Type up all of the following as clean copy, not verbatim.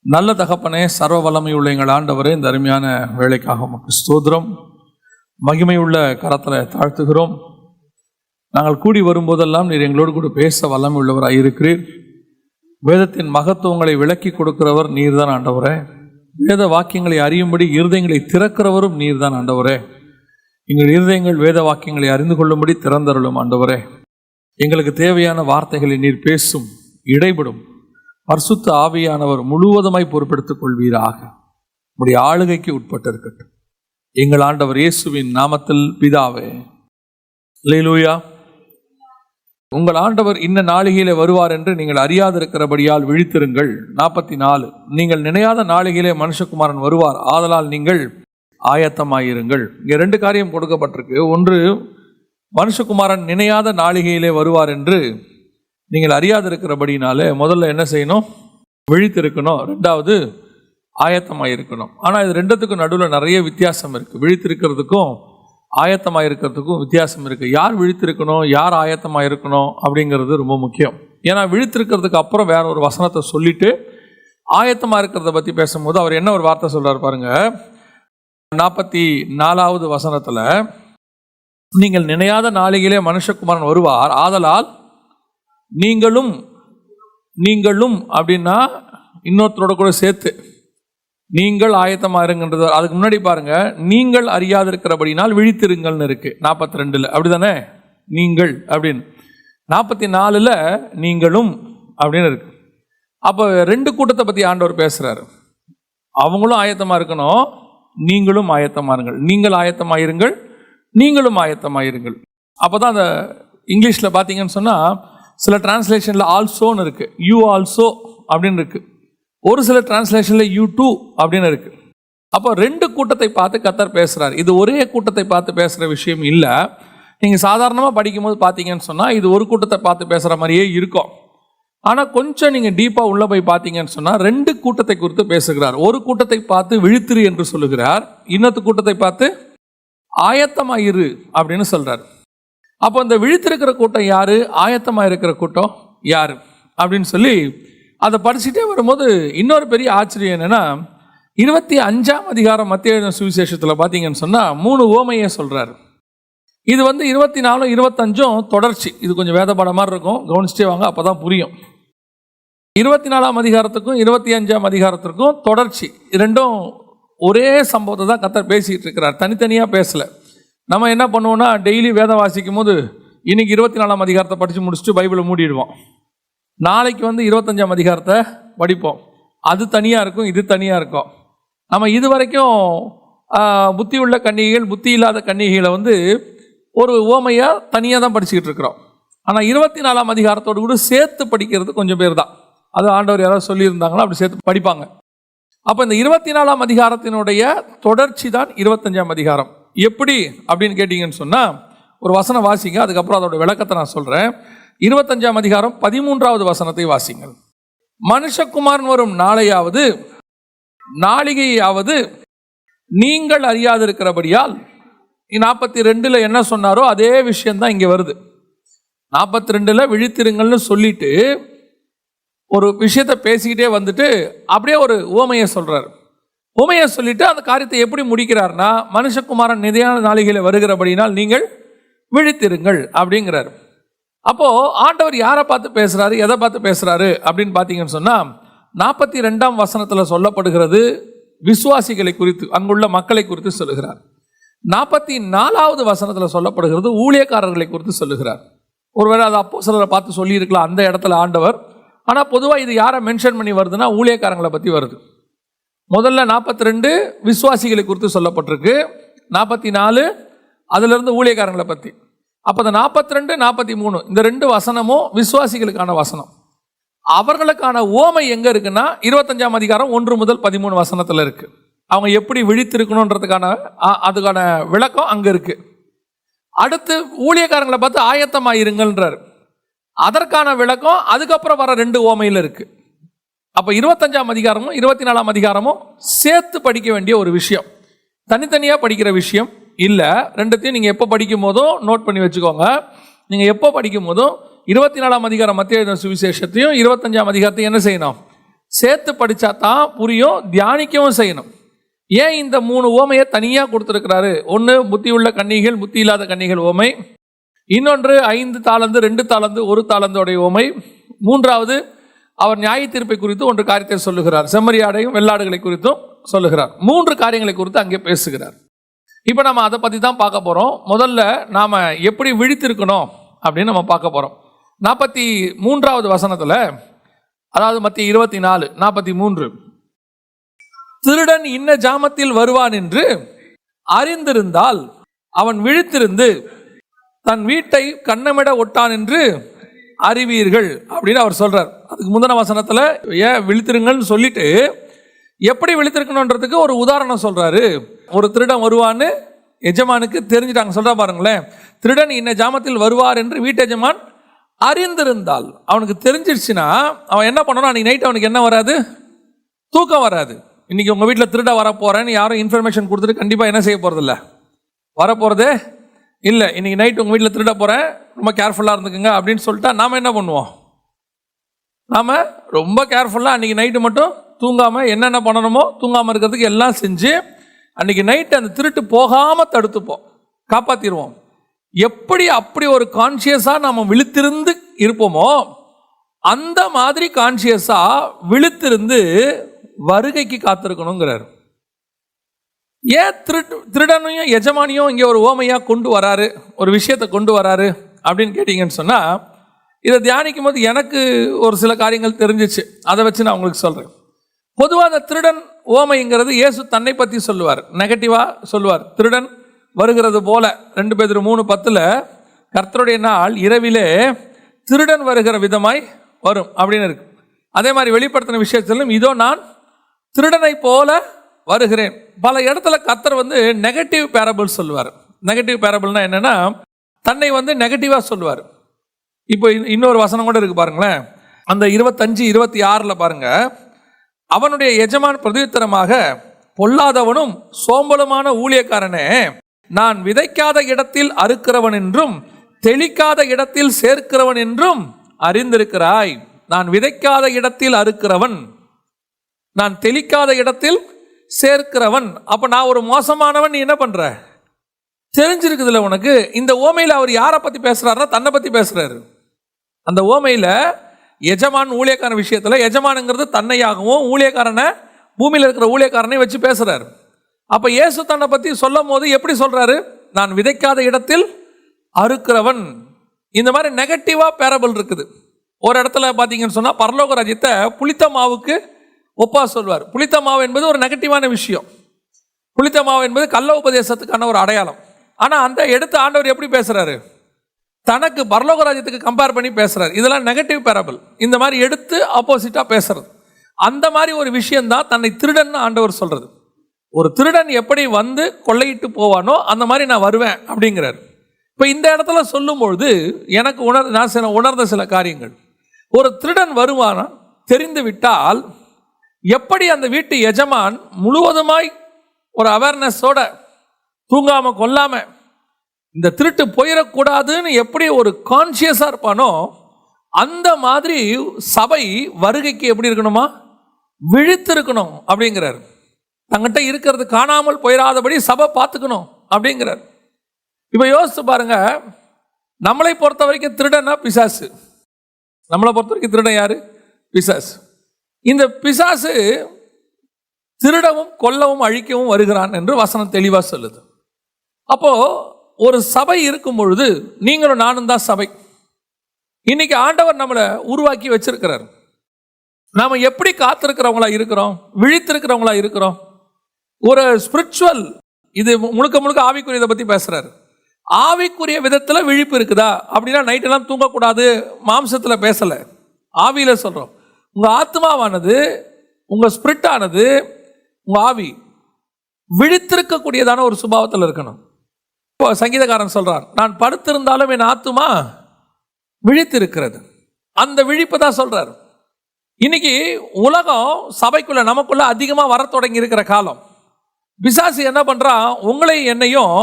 நல்ல தகப்பனே, சர்வ வல்லமை உள்ள எங்கள் ஆண்டவரே, இந்த அருமையான வேலைக்காக உமக்கு ஸ்தோத்திரம். மகிமையுள்ள கரத்தில் தாழ்த்துகிறோம். நாங்கள் கூடி வரும்போதெல்லாம் நீர் எங்களோடு கூட பேச வல்லமை உள்ளவராக இருக்கிறீர். வேதத்தின் மகத்துவங்களை விளக்கி கொடுக்கிறவர் நீர்தான் ஆண்டவரே. வேத வாக்கியங்களை அறியும்படி இருதயங்களை திறக்கிறவரும் நீர்தான் ஆண்டவரே. எங்கள் இருதயங்கள் வேத வாக்கியங்களை அறிந்து கொள்ளும்படி திறந்தருளும் ஆண்டவரே. எங்களுக்கு தேவையான வார்த்தைகளை நீர் பேசும், இடைபடும். பரிசுத்த ஆவியானவர் முழுவதுமாய் பொறுப்பெடுத்துக் கொள்வீராக. உடைய ஆளுகைக்கு உட்பட்டு இருக்கட்டும். எங்கள் ஆண்டவர் இயேசுவின் நாமத்தில் பிதாவே. அல்லேலூயா. உங்கள் ஆண்டவர் இன்ன நாளிகையிலே வருவார் என்று நீங்கள் அறியாதிருக்கிறபடியால் விழித்திருங்கள். 44. நீங்கள் நினையாத நாளிகையிலே மனுஷகுமாரன் வருவார், ஆதலால் நீங்கள் ஆயத்தமாயிருங்கள். இங்கே 2 காரியம் கொடுக்கப்பட்டிருக்கு. ஒன்று, மனுஷகுமாரன் நினையாத நாளிகையிலே வருவார் என்று நீங்கள் அறியாதிருக்கிறபடினாலே முதல்ல என்ன செய்யணும்? விழித்திருக்கணும். 2வது, ஆயத்தமாயிருக்கணும். ஆனால் இது 2த்துக்கும் நடுவில் நிறைய வித்தியாசம் இருக்குது. விழித்திருக்கிறதுக்கும் ஆயத்தமாயிருக்கிறதுக்கும் வித்தியாசம் இருக்குது. யார் விழித்திருக்கணும், யார் ஆயத்தமாயிருக்கணும் அப்படிங்கிறது ரொம்ப முக்கியம். ஏன்னா விழித்திருக்கிறதுக்கு அப்புறம் வேற ஒரு வசனத்தை சொல்லிட்டு ஆயத்தமாக இருக்கிறத பற்றி பேசும்போது அவர் என்ன ஒரு வார்த்தை சொல்கிறார் பாருங்க. 44வது வசனத்தில், நீங்கள் நினையாத நாளிகையிலே மனுஷகுமாரன் வருவார், ஆதலால் நீங்களும் அப்படின்னா இன்னொருத்தரோட கூட சேர்த்து நீங்கள் ஆயத்தமாக இருங்கன்றது. அதுக்கு முன்னாடி பாருங்க, நீங்கள் அறியாதிருக்கிறபடினால் விழித்திருங்கள்னு இருக்கு 42. அப்படிதானே? நீங்கள் அப்படின்னு 44ல் நீங்களும் அப்படின்னு இருக்கு. அப்போ 2 கூட்டத்தை பற்றி ஆண்டவர் பேசுறாரு. அவங்களும் ஆயத்தமாக இருக்கணும், நீங்களும் ஆயத்தமாக இருங்கள். நீங்கள் ஆயத்தமாயிருங்கள், நீங்களும் ஆயத்தமாயிருங்கள். அப்போ தான் அந்த இங்கிலீஷில் பார்த்தீங்கன்னு சொன்னால் சில டிரான்ஸ்லேஷனில் ஆல்சோன்னு இருக்குது, யூ ஆல்சோ அப்படின்னு இருக்குது. ஒரு சில டிரான்ஸ்லேஷனில் யூ டூ அப்படின்னு இருக்குது. அப்போ 2 கூட்டத்தை பார்த்து கர்த்தர் பேசுகிறார். இது ஒரே கூட்டத்தை பார்த்து பேசுகிற விஷயம் இல்லை. நீங்கள் சாதாரணமாக படிக்கும்போது பார்த்தீங்கன்னு சொன்னால் இது ஒரு கூட்டத்தை பார்த்து பேசுகிற மாதிரியே இருக்கும். ஆனால் கொஞ்சம் நீங்கள் டீப்பாக உள்ளே போய் பார்த்தீங்கன்னு சொன்னால் 2 கூட்டத்தை குறித்து பேசுகிறார். ஒரு கூட்டத்தை பார்த்து விழித்திரு என்று சொல்லுகிறார், இன்னொரு கூட்டத்தை பார்த்து ஆயத்தமாயிரு அப்படின்னு சொல்கிறார். அப்போ இந்த விழித்திருக்கிற கூட்டம் யார், ஆயத்தமாக இருக்கிற கூட்டம் யார் அப்படின்னு சொல்லி அதை படிச்சுட்டே வரும்போது இன்னொரு பெரிய ஆச்சரியம் என்னென்னா, 25ஆம் அதிகாரம் மத்தேயு எழுதின சுவிசேஷத்தில் பார்த்தீங்கன்னு சொன்னால் 3 உவமையை சொல்கிறார். இது 24, 25 தொடர்ச்சி. இது கொஞ்சம் வேதபாடம் மாதிரி இருக்கும், கவனிச்சிட்டே வாங்க, அப்போ தான் புரியும். 24ஆம் அதிகாரத்துக்கும் 25ஆம் அதிகாரத்திற்கும் தொடர்ச்சி. 2ம் ஒரே சம்பவத்தை தான் கர்த்தர் பேசிகிட்டு இருக்கிறார், தனித்தனியாக பேசலை. நம்ம என்ன பண்ணுவோம்னா, டெய்லி வேதம் வாசிக்கும் போது இன்றைக்கி 24ஆம் அதிகாரத்தை படித்து முடிச்சுட்டு பைபிளை மூடிடுவோம். நாளைக்கு 25ஆம் அதிகாரத்தை படிப்போம். அது தனியாக இருக்கும், இது தனியாக இருக்கும். நம்ம இது வரைக்கும் புத்தி உள்ள கன்னிகைகள், புத்தி இல்லாத கன்னிகைகளை ஒரு ஓமையாக தனியாக தான் படிச்சுக்கிட்டு இருக்கிறோம். ஆனால் 24ஆம் அதிகாரத்தோடு கூட சேர்த்து படிக்கிறது கொஞ்சம் பேர் தான். அது ஆண்டவர் யாராவது சொல்லியிருந்தாங்கன்னா அப்படி சேர்த்து படிப்பாங்க. அப்போ இந்த 24ஆம் அதிகாரத்தினுடைய தொடர்ச்சி தான் 25ஆம் அதிகாரம். எப்படி அப்படின்னு கேட்டிங்கன்னு சொன்னால் ஒரு வசனம் வாசிங்க, அதுக்கப்புறம் அதோட விளக்கத்தை நான் சொல்கிறேன். 25ஆம் அதிகாரம் 13வது வசனத்தை வாசிங்கள். மனுஷகுமாரன் வரும் நாளையாவது நாளிகையாவது நீங்கள் அறியாதிருக்கிறபடியால். 42ல் என்ன சொன்னாரோ அதே விஷயந்தான் இங்கே வருது. 42ல் விழித்திருங்கள்னு சொல்லிட்டு ஒரு விஷயத்தை பேசிக்கிட்டே வந்துட்டு அப்படியே ஒரு உவமையை சொல்கிறார். உவமையை சொல்லிட்டு அந்த காரியத்தை எப்படி முடிக்கிறார்னா, மனுஷகுமாரன் நிதையான நாளிகையில் வருகிறபடினால் நீங்கள் விழித்திருங்கள் அப்படிங்கிறார். அப்போது ஆண்டவர் யாரை பார்த்து பேசுகிறாரு, எதை பார்த்து பேசுகிறாரு அப்படின்னு பார்த்தீங்கன்னு சொன்னால் 42ஆம் வசனத்தில் சொல்லப்படுகிறது விசுவாசிகளை குறித்து, அங்குள்ள மக்களை குறித்து சொல்லுகிறார். 44வது வசனத்தில் சொல்லப்படுகிறது ஊழியக்காரர்களை குறித்து சொல்லுகிறார். ஒருவேளை அது அப்போஸ்தலரை பார்த்து சொல்லியிருக்கலாம் அந்த இடத்துல ஆண்டவர். ஆனால் பொதுவாக இது யாரை மென்ஷன் பண்ணி வருதுன்னா ஊழியக்காரங்களை பற்றி வருது. முதல்ல 42 விசுவாசிகளை குறித்து சொல்லப்பட்டிருக்கு, 44 அதிலிருந்து ஊழியக்காரங்களை பற்றி. அப்போ இந்த 42, 43 இந்த 2 வசனமும் விசுவாசிகளுக்கான வசனம். அவர்களுக்கான ஓமை எங்கே இருக்குன்னா 25ஆம் அதிகாரம் 1 முதல் 13 வசனத்தில் இருக்குது. அவங்க எப்படி விழித்திருக்கணுன்றதுக்கான அதுக்கான விளக்கம் அங்கே இருக்குது. அடுத்து ஊழியக்காரங்களை பார்த்து ஆயத்தமாயிருங்கன்றார், அதற்கான விளக்கம் அதுக்கப்புறம் வர 2 ஓமையில் இருக்குது. அப்போ 25ஆம் அதிகாரமும் 24ஆம் அதிகாரமும் சேர்த்து படிக்க வேண்டிய ஒரு விஷயம், தனித்தனியாக படிக்கிற விஷயம் இல்லை. 2த்தையும் நீங்கள் எப்போ படிக்கும் போதும் நோட் பண்ணி வச்சுக்கோங்க. நீங்கள் எப்போ படிக்கும் போதும் 24ஆம் அதிகாரம் மத்தேயு எழுதின சுவிசேஷத்தையும் 25ஆம் அதிகாரத்தையும் என்ன செய்யணும்? சேர்த்து படித்தா தான் புரியும், தியானிக்கவும் செய்யணும். ஏன் இந்த 3 ஓமையை தனியாக கொடுத்துருக்கிறாரு? ஒன்று புத்தி உள்ள கன்னிகள், புத்தி இல்லாத கன்னிகள் ஓமை. இன்னொன்று 5 தாலந்து 2 தாலந்து 1 தாலந்தோடைய ஓமை. மூன்றாவது அவர் நியாய தீர்ப்பை குறித்து ஒன்று காரியத்தை சொல்லுகிறார். செம்மறியாடையும் வெள்ளாடுகளை குறித்தும் சொல்லுகிறார். 3 காரியங்களை குறித்து அங்கே பேசுகிறார். இப்போ நம்ம அதை பற்றி தான் பார்க்க போகிறோம். முதல்ல நாம் எப்படி விழித்திருக்கணும் அப்படின்னு நம்ம பார்க்க போகிறோம். 43வது வசனத்தில், அதாவது மத்திய 24:43, திருடன் இன்ன ஜாமத்தில் வருவான் என்று அறிந்திருந்தால் அவன் விழித்திருந்து தன் வீட்டை கண்ணமிட ஒட்டான் என்று அறிவீர்கள் அப்படின்னு அவர் சொல்றார். அதுக்கு முந்தின வசனத்தில் ஏன் விழித்திருங்கன்னு சொல்லிட்டு எப்படி விழித்திருக்கணுன்றதுக்கு ஒரு உதாரணம் சொல்றாரு. ஒரு திருடன் வருவான்னு எஜமானுக்கு தெரிஞ்சுட்டாங்க. சொல்றா பாருங்களேன், திருடன் இன்ன ஜாமத்தில் வருவார் என்று வீட்டெஜமான் அறிந்திருந்தால், அவனுக்கு தெரிஞ்சிருச்சுன்னா அவன் என்ன பண்ணணும்? அன்னைக்கு நைட் அவனுக்கு என்ன வராது? தூக்கம் வராது. இன்னைக்கு உங்கள் வீட்டில் திருட வரப்போறேன்னு யாரும் இன்ஃபர்மேஷன் கொடுத்துட்டு கண்டிப்பாக என்ன செய்ய போகிறதில்ல, வரப்போகிறதே இல்லை. இன்னைக்கு நைட் உங்கள் வீட்டில் திருட போகிறேன், ரொம்ப கேர்ஃபுல்லாக இருந்துக்குங்க அப்படின்னு சொல்லிட்டா நாம் என்ன பண்ணுவோம்? நாம் ரொம்ப கேர்ஃபுல்லாக அன்றைக்கி நைட்டு மட்டும் தூங்காமல் என்னென்ன பண்ணணுமோ தூங்காமல் இருக்கிறதுக்கு எல்லாம் செஞ்சு அன்றைக்கி நைட்டு அந்த திருட்டு போகாமல் தடுத்துப்போம், காப்பாற்றிடுவோம். எப்படி அப்படி ஒரு கான்ஷியஸாக நாம் விழித்திருந்து இருப்போமோ அந்த மாதிரி கான்ஷியஸாக விழித்திருந்து வருகைக்கு காத்திருக்கணுங்கிறார். ஏன் திருடனையும் எஜமானியும் இங்கே ஒரு ஓமையாக கொண்டு வராரு, ஒரு விஷயத்தை கொண்டு வராரு அப்படின்னு கேட்டிங்கன்னு சொன்னால், இதை தியானிக்கும் போது எனக்கு ஒரு சில காரியங்கள் தெரிஞ்சிச்சு. அதை வச்சு நான் உங்களுக்கு சொல்கிறேன். பொதுவாக அந்த திருடன் ஓமைங்கிறது இயேசு தன்னை பற்றி சொல்லுவார், நெகட்டிவாக சொல்லுவார். திருடன் வருகிறது போல 2 பேதுரு 3:10 கர்த்தருடைய நாள் இரவிலே திருடன் வருகிற விதமாய் வரும் அப்படின்னு இருக்கு. அதே மாதிரி வெளிப்படுத்தின விஷயத்திலும் இதோ நான் திருடனை போல வருகிறேன். பல இடத்துல கர்த்தர் நெகட்டிவ் பேரபிள் சொல்லுவார். நெகட்டிவ் பேரபிள்னா என்னன்னா, தன்னை நெகட்டிவாக சொல்லுவார். இப்போ இன்னொரு வசனம் கூட இருக்கு பாருங்களேன், அந்த 25-26 பாருங்க. அவனுடைய எஜமான் பிரதியுத்தரமாக, பொல்லாதவனும் சோம்பலுமான ஊழியக்காரனே, நான் விதைக்காத இடத்தில் அறுக்கிறவன் என்றும் தெளிக்காத இடத்தில் சேர்க்கிறவன் என்றும் அறிந்திருக்கிறாய். நான் விதைக்காத இடத்தில் அறுக்கிறவன், நான் தெளிக்காத இடத்தில் சேர்க்கிறவன். அப்ப நான் ஒரு மோசமானவன், நீ என்ன பண்ற? தெரிஞ்சிருக்குதுல உனக்கு. இந்த ஓமையில அவர் யாரை பத்தி பேசுறாருன்னா தன்னை பத்தி பேசுறாரு. அந்த ஓமையில எஜமான் ஊழியக்காரன் விஷயத்துல எஜமானுங்கிறது தன்னையாகவும் ஊழியக்காரனை பூமியில் இருக்கிற ஊழியக்காரனை வச்சு பேசுறாரு. அப்ப இயேசு தன்னை பத்தி சொல்லும் போது எப்படி சொல்றாரு? நான் விதைக்காத இடத்தில் அறுக்கிறவன். இந்த மாதிரி நெகட்டிவா பேரபிள் இருக்குது. ஒரு இடத்துல பார்த்தீங்கன்னு சொன்னா பரலோக ராஜ்யத்தை புளித்த மாவுக்கு ஒப்பா சொல்வார். புளித்த மாவு என்பது ஒரு நெகட்டிவான விஷயம். புளித்த மாவு என்பது கள்ள உபதேசத்துக்கான ஒரு அடையாளம். ஆனா அந்த எடுத்து ஆண்டவர் எப்படி பேசுறாரு? தனக்கு பரலோக ராஜ்யத்துக்கு கம்பேர் பண்ணி பேசுறாரு. இதெல்லாம் நெகட்டிவ் பேரபிள். இந்த மாதிரி எடுத்து ஆப்போசிட்டா பேசுறது. அந்த மாதிரி ஒரு விஷயம் தான் தன்னை திருடன் ஆண்டவர் சொல்றது. ஒரு திருடன் எப்படி கொள்ளையிட்டு போவானோ அந்த மாதிரி நான் வருவேன் அப்படிங்கிறார். இப்போ இந்த இடத்துல சொல்லும்பொழுது எனக்கு நான் உணர்ந்த சில காரியங்கள். ஒரு திருடன் வருவானா தெரிந்து விட்டால் எப்படி அந்த வீட்டு எஜமான் முழுவதுமாய் ஒரு அவேர்னஸோட தூங்காம கொல்லாம இந்த திருட்டு போயிடக்கூடாதுன்னு எப்படி ஒரு கான்சியஸா இருப்பானோ அந்த மாதிரி சபை வருகைக்கு எப்படி இருக்கணுமா? விழித்திருக்கணும் அப்படிங்கிறார். தங்கிட்ட இருக்கிறது காணாமல் போயிடாதபடி சபை பார்த்துக்கணும் அப்படிங்கிறார். இப்போ யோசிச்சு பாருங்க, நம்மளை பொறுத்த வரைக்கும் திருடனா பிசாசு. நம்மளை பொறுத்த வரைக்கும் திருடன் யாரு? பிசாசு. இந்த பிசாசு திருடவும் கொல்லவும் அழிக்கவும் வருகிறான் என்று வசனம் தெளிவா சொல்லுது. அப்போ ஒரு சபை இருக்கும் பொழுது நீங்களும் நானும் தான் சபை. இன்னைக்கு ஆண்டவர் நம்மளை உருவாக்கி வச்சிருக்கிறார். நாம எப்படி காத்திருக்கிறவங்களா இருக்கிறோம், விழித்திருக்கிறவங்களா இருக்கிறோம்? ஒரு ஸ்பிரிச்சுவல், இது முழுக்க முழுக்க ஆவிக்குரியதை பத்தி பேசுறாரு. ஆவிக்குரிய விதத்துல விழிப்பு இருக்குதா அப்படின்னா நைட்டெல்லாம் தூங்கக்கூடாது மாம்சத்துல பேசல, ஆவியில சொல்றோம். உங்க ஆத்மாவானது, உங்க ஸ்பிரிட் ஆனது, உங்க ஆவி விழித்திருக்கக்கூடியதான ஒரு சுபாவத்தில் இருக்கணும். இப்போ சங்கீதக்காரன் சொல்றான், நான் படுத்திருந்தாலும் என் ஆத்துமா விழித்திருக்கிறது. அந்த விழிப்பு தான் சொல்றாரு. இன்னைக்கு உலகம் சபைக்குள்ள நமக்குள்ள அதிகமாக வர தொடங்கி இருக்கிற காலம். பிசாசு என்ன பண்றான்? உங்களை என்னையும்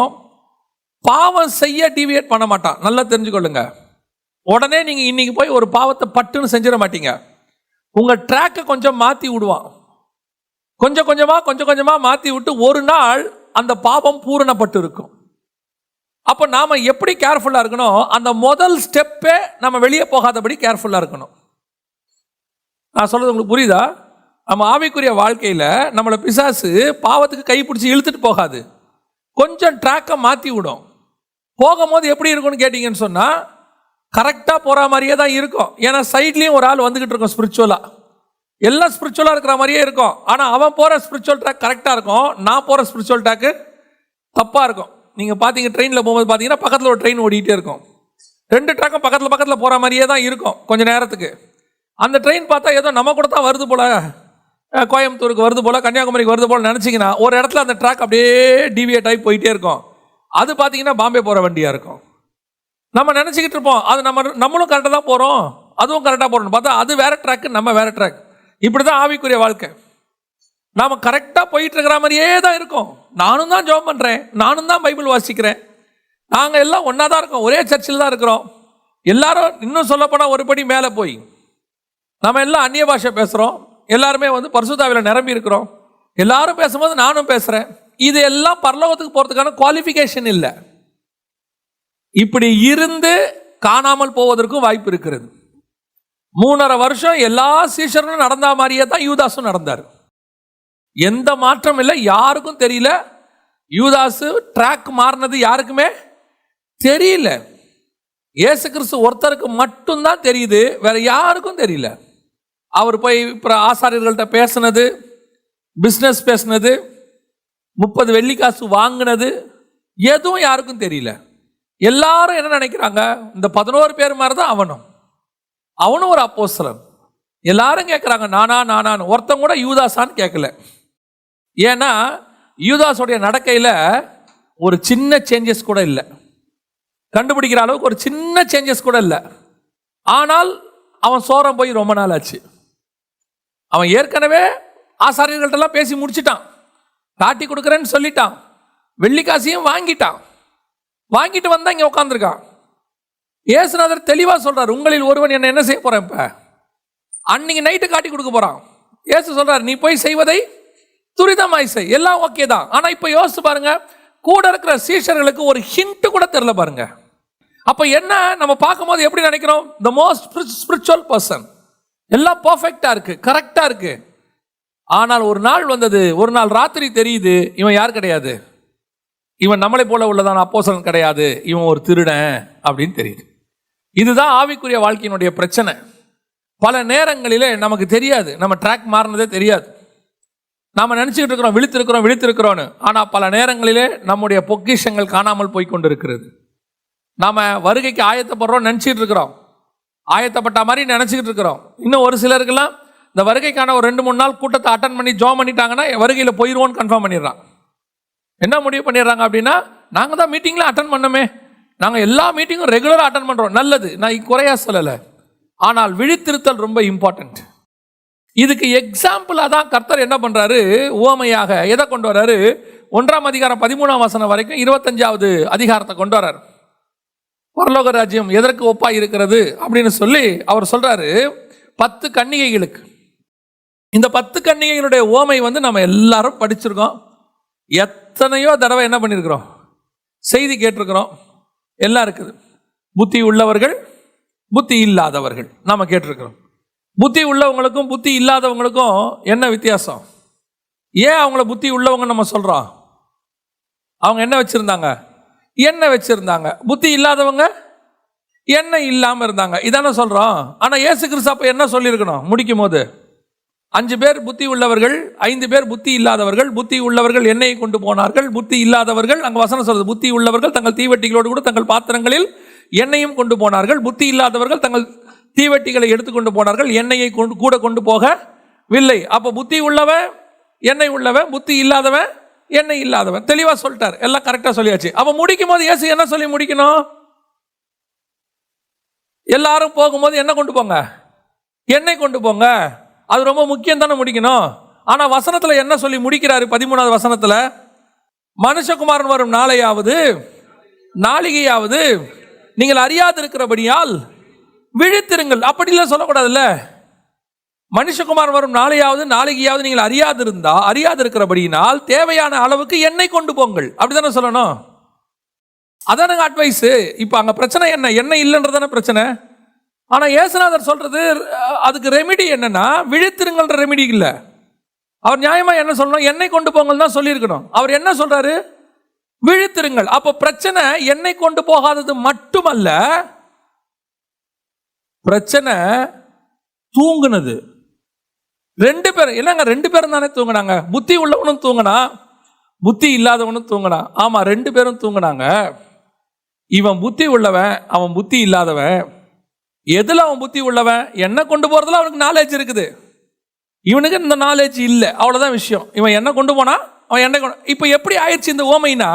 பாவம் செய்ய டிவியேட் பண்ண மாட்டான். நல்லா தெரிஞ்சுக்கொள்ளுங்க. உடனே நீங்க இன்னைக்கு போய் ஒரு பாவத்தை பட்டுன்னு செஞ்சிட மாட்டீங்க. உங்க ட்ராக்கை கொஞ்சம் மாத்தி விடுவான். கொஞ்சம் கொஞ்சமா மாத்தி விட்டு ஒரு நாள் அந்த பாவம் பூரணப்பட்டு இருக்கும். அப்ப நாம எப்படி கேர்ஃபுல்லா இருக்கணும்? அந்த முதல் ஸ்டெப்பே நம்ம வெளியே போகாதபடி கேர்ஃபுல்லா இருக்கணும். நான் சொல்றது உங்களுக்கு புரியுதா? நம்ம ஆவிக்குரிய வாழ்க்கையில நம்மளை பிசாசு பாவத்துக்கு கை பிடிச்சி இழுத்துட்டு போகாது, கொஞ்சம் ட்ராக்கை மாத்தி விடும். போகும்போது எப்படி இருக்கும்னு கேட்டீங்கன்னு சொன்னா கரெக்டா போற மாதிரியே தான் இருக்கும். ஏன்னா சைட்லயும் ஒரு ஆள் வந்துகிட்டு இருக்கும் ஸ்பிரிச்சுவலா, எல்லாம் ஸ்பிரிச்சுவலா இருக்கிற மாதிரியே இருக்கும். ஆனா அவன் போற ஸ்பிரிச்சுவல் ட்ராக் கரெக்டா இருக்கும், நான் போற ஸ்பிரிச்சுவல் ட்ராக் தப்பா இருக்கும். நீங்க பாத்தீங்க ட்ரெயின்ல போகும்போது பாத்தீங்கன்னா பக்கத்துல ஒரு ட்ரெயின் ஓடிட்டே இருக்கும், ரெண்டு ட்ராக்கும் பக்கத்துல போற மாதிரியே தான் இருக்கும் கொஞ்ச நேரத்துக்கு. அந்த ட்ரெயின் பார்த்தா ஏதோ நம்ம கூட தான் வருது போல, கோயம்புத்தூருக்கு வருது போல, கன்னியாகுமரிக்கு வருது போல நினைச்சிங்கன்னா ஒரு இடத்துல அந்த ட்ராக் அப்படியே டிவியேட் ஆகி போயிட்டே இருக்கும். அது பார்த்தீங்கன்னா பாம்பே போகிற வண்டியாக இருக்கும். நம்ம நினச்சிக்கிட்டு இருப்போம் அது நம்மளும் கரெக்டாக தான் போகிறோம், அதுவும் கரெக்டாக போகிறோம்னு பார்த்தா அது வேற ட்ராக்கு, நம்ம வேற ட்ராக். இப்படி தான் ஆவிக்குரிய வாழ்க்கை. நாம் கரெக்டாக போயிட்டு இருக்கிற மாதிரியே தான் இருக்கும். நானும் தான் ஜெபம் பண்ணுறேன், நானும் தான் பைபிள் வாசிக்கிறேன், நாங்கள் எல்லாம் ஒன்றா தான் இருக்கோம், ஒரே சர்ச்சில் தான் இருக்கிறோம். எல்லாரும் இன்னும் சொல்லப்போனால் ஒரு படி மேலே போய் நம்ம எல்லாம் அந்நிய பாஷை பேசுகிறோம், எல்லாருமே பரிசுத்தாவில நிரம்பி இருக்கிறோம், எல்லாரும் பேசும்போது நானும் பேசுகிறேன். இது எல்லாம் பரலோகத்துக்கு போகிறதுக்கான குவாலிஃபிகேஷன் இல்லை. இப்படி இருந்து காணாமல் போவதற்கும் வாய்ப்பு இருக்கிறது. 3.5 வருஷம் எல்லா சீஷர்களும் நடந்த மாதிரியே தான் யூதாஸும் நடந்தார். எந்த மாற்றம் இல்லை, யாருக்கும் தெரியல. யூதாசு ட்ராக் மாறினது யாருக்குமே தெரியல. இயேசு கிறிஸ்து ஒருத்தருக்கு மட்டும்தான் தெரியுது, வேற யாருக்கும் தெரியல. அவர் போய் ஆசாரியர்கள்ட்ட பேசினது, பிஸ்னஸ் பேசினது, 30 வெள்ளிக்காசு வாங்கினது எதுவும் யாருக்கும் தெரியல. எல்லாரும் என்ன நினைக்கிறாங்க, இந்த 11 பேர் மாதிரி தான் அவனும் ஒரு அப்போஸ்தலன். எல்லாரும் கேட்குறாங்க நானான்னு. ஒருத்தன் கூட யூதாசான்னு கேட்கல. ஏன்னா யூதாஸோடைய நடக்கையில் ஒரு சின்ன சேஞ்சஸ் கூட இல்லை, கண்டுபிடிக்கிற அளவுக்கு ஒரு சின்ன சேஞ்சஸ் கூட இல்லை. ஆனால் அவன் சோரம் போய் ரொம்ப நாள் ஆச்சு. அவன் ஏற்கனவே ஆசாரியர்கள்ட்டெல்லாம் பேசி முடிச்சிட்டான், காட்டி கொடுக்குறேன்னு சொல்லிட்டான், வெள்ளிக்காசையும் வாங்கிட்டு வந்தா இங்கே உட்காந்துருக்கான். இயேசுநாதர் தெளிவாக சொல்றார், உங்களில் ஒருவன் என்ன செய்ய போறேன், இப்ப அன்னைக்கு நைட்டு காட்டி கொடுக்க போறான். இயேசு சொல்றார், நீ போய் செய்வதை துரிதமாய் செய், எல்லாம் ஓகே தான். ஆனா இப்ப யோசிச்சு பாருங்க, கூட இருக்கிற சீஷர்களுக்கு ஒரு ஹிண்ட் கூட தெரியல பாருங்க. அப்ப என்ன நம்ம பார்க்கும்போது எப்படி நினைக்கிறோம், த மோஸ்ட் ஸ்பிரிச்சுவல் பர்சன், எல்லாம் பர்ஃபெக்டா இருக்கு, கரெக்டா இருக்கு. ஆனால் ஒரு நாள் வந்தது, ஒரு நாள் ராத்திரி தெரியுது, இவன் யார் கிடையாது, இவன் நம்மளை போல உள்ளதான அப்போஸ்தலன் கிடையாது, இவன் ஒரு திருடன் அப்படின்னு தெரியுது. இதுதான் ஆவிக்குரிய வாழ்க்கையினுடைய பிரச்சனை. பல நேரங்களிலே நமக்கு தெரியாது, நம்ம ட்ராக் மாறினதே தெரியாது. நாம நினைச்சுக்கிட்டு இருக்கிறோம் விழித்திருக்கிறோம்னு. ஆனா பல நேரங்களிலே நம்முடைய பொக்கிஷங்கள் காணாமல் போய் கொண்டிருக்கிறது. நாம வருகைக்கு ஆயத்தப்படுறோம் நினைச்சிட்டு இருக்கிறோம், ஆயத்தப்பட்ட மாதிரி நினைச்சுக்கிட்டு இருக்கிறோம். இன்னும் ஒரு சிலருக்கெல்லாம் இந்த வருகைக்கான ஒரு 2-3 நாள் கூட்டத்தை அட்டன் பண்ணி ஜாம் பண்ணிட்டாங்கன்னா வருகையில் போயிடுவோன்னு கன்ஃபார்ம் பண்ணிடுறான். என்ன முடிவு பண்ணிடுறாங்க அப்படின்னா, நாங்கள் தான் மீட்டிங்லாம் அட்டன் பண்ணோமே, நாங்கள் எல்லா மீட்டிங்கும் ரெகுலராக அட்டன் பண்ணுறோம். நல்லது, நான் குறையா சொல்லலை. ஆனால் விழித்திருத்தல் ரொம்ப இம்பார்ட்டன்ட். இதுக்கு எக்ஸாம்பிளாக தான் கர்த்தர் என்ன பண்ணுறாரு, உவமையாக எதை கொண்டு வர்றாரு, 1ஆம் அதிகாரம் 13ஆம் வசனம் வரைக்கும் 25வது அதிகாரத்தை கொண்டு வர்றாரு. பரலோக ராஜ்யம் எதற்கு ஒப்பாய் இருக்கிறது அப்படின்னு சொல்லி அவர் சொல்றாரு, 10 கன்னிகைகளுக்கு. இந்த 10 கன்னிகைகளுடைய உவமை நம்ம எல்லாரும் படிச்சிருக்கோம், எத்தனையோ தடவை என்ன பண்ணியிருக்கிறோம், செய்தி கேட்டிருக்கிறோம், எல்லாம் இருக்குது. புத்தி உள்ளவர்கள், புத்தி இல்லாதவர்கள் நாம கேட்டிருக்கிறோம். புத்தி உள்ளவங்களுக்கும் புத்தி இல்லாதவங்களுக்கும் என்ன வித்தியாசம்? ஏன் அவங்கள புத்தி உள்ளவங்க நம்ம சொல்றோம்? அவங்க என்ன வச்சிருந்தாங்க, எண்ணெய் வச்சிருந்தாங்க. புத்தி இல்லாதவங்க எண்ணெய் இல்லாம இருந்தாங்க, இதான சொல்றோம். ஆனா இயேசு கிறிஸ்து அப்ப என்ன சொல்லியிருக்கணும், முடிக்கும் போது 5 பேர் புத்தி உள்ளவர்கள், 5 பேர் புத்தி இல்லாதவர்கள். புத்தி உள்ளவர்கள் எண்ணெயை கொண்டு போனார்கள், புத்தி இல்லாதவர்கள், அங்க வசனம் சொல்றது, புத்தி உள்ளவர்கள் தங்கள் தீவெட்டிகளோடு கூட தங்கள் பாத்திரங்களில் எண்ணெயும் கொண்டு போனார்கள், புத்தி இல்லாதவர்கள் தங்கள் தீவெட்டிகளை எடுத்துக்கொண்டு போனார்கள், எண்ணெயை கூட கொண்டு போகவில்லை. அப்ப புத்தி உள்ளவன் எண்ணெய் உள்ளவன், புத்தி இல்லாதவன் எண்ணெய் இல்லாதவன். தெளிவா சொல்லிட்டார், எல்லாம் கரெக்டா சொல்லியாச்சு. அப்ப முடிக்கும் போது இயேசு என்ன சொல்லி முடிக்கணும், எல்லாரும் போகும்போது என்ன கொண்டு போங்க, எண்ணெய் கொண்டு போங்க, அது ரொம்ப முக்கியம் தானே முடிக்கணும். ஆனா வசனத்துல என்ன சொல்லி முடிக்கிறாரு, 13வது வசனத்துல, மனுஷகுமாரன் வரும் நாளிகையாவது நீங்கள் அறியாது இருக்கிறபடியால் விழித்திருங்கள். அப்படிலாம் சொல்லக்கூடாதுல்ல, மனுஷகுமார் வரும் நாளையாவது நீங்கள் அறியாது இருக்கிறபடியினால் தேவையான அளவுக்கு எண்ணெய் கொண்டு போங்கள். அப்படிதானே சொல்லணும். அதானுங்க அட்வைஸ். இப்போ அங்கே பிரச்சனை என்ன? எண்ணெய் இல்லைன்றதான பிரச்சனை. ஆனால் இயேசுநாதர் சொல்றது அதுக்கு ரெமிடி என்னன்னா, விழித்திருங்கள்ன்ற ரெமிடி இல்லை. அவர் நியாயமா என்ன சொல்லணும்? எண்ணெய் கொண்டு போங்கள் தான் சொல்லியிருக்கணும். அவர் என்ன சொல்றாரு? விழித்திருங்கள். அப்போ பிரச்சனை எண்ணெய் கொண்டு போகாதது மட்டுமல்ல, பிரச்சனை தூங்குனது. 2 பேர் என்னங்க, 2 பேரும் தானே தூங்கினாங்க. புத்தி உள்ளவனும் தூங்கினா, புத்தி இல்லாதவனும் தூங்கினா. ஆமா, 2 பேரும் தூங்கினாங்க. இவன் புத்தி உள்ளவன், அவன் புத்தி இல்லாதவன். எதுல அவன் புத்தி உள்ளவன்? என்ன கொண்டு போறதுல அவனுக்கு நாலேஜ் இருக்குது, இவனுக்கு இந்த நாலேஜ் இல்லை. அவ்வளவுதான் விஷயம். இவன் என்ன கொண்டு போனா அவன் எண்ணெய் கொண்டு. இப்போ எப்படி ஆயிடுச்சு இந்த ஓமைனா,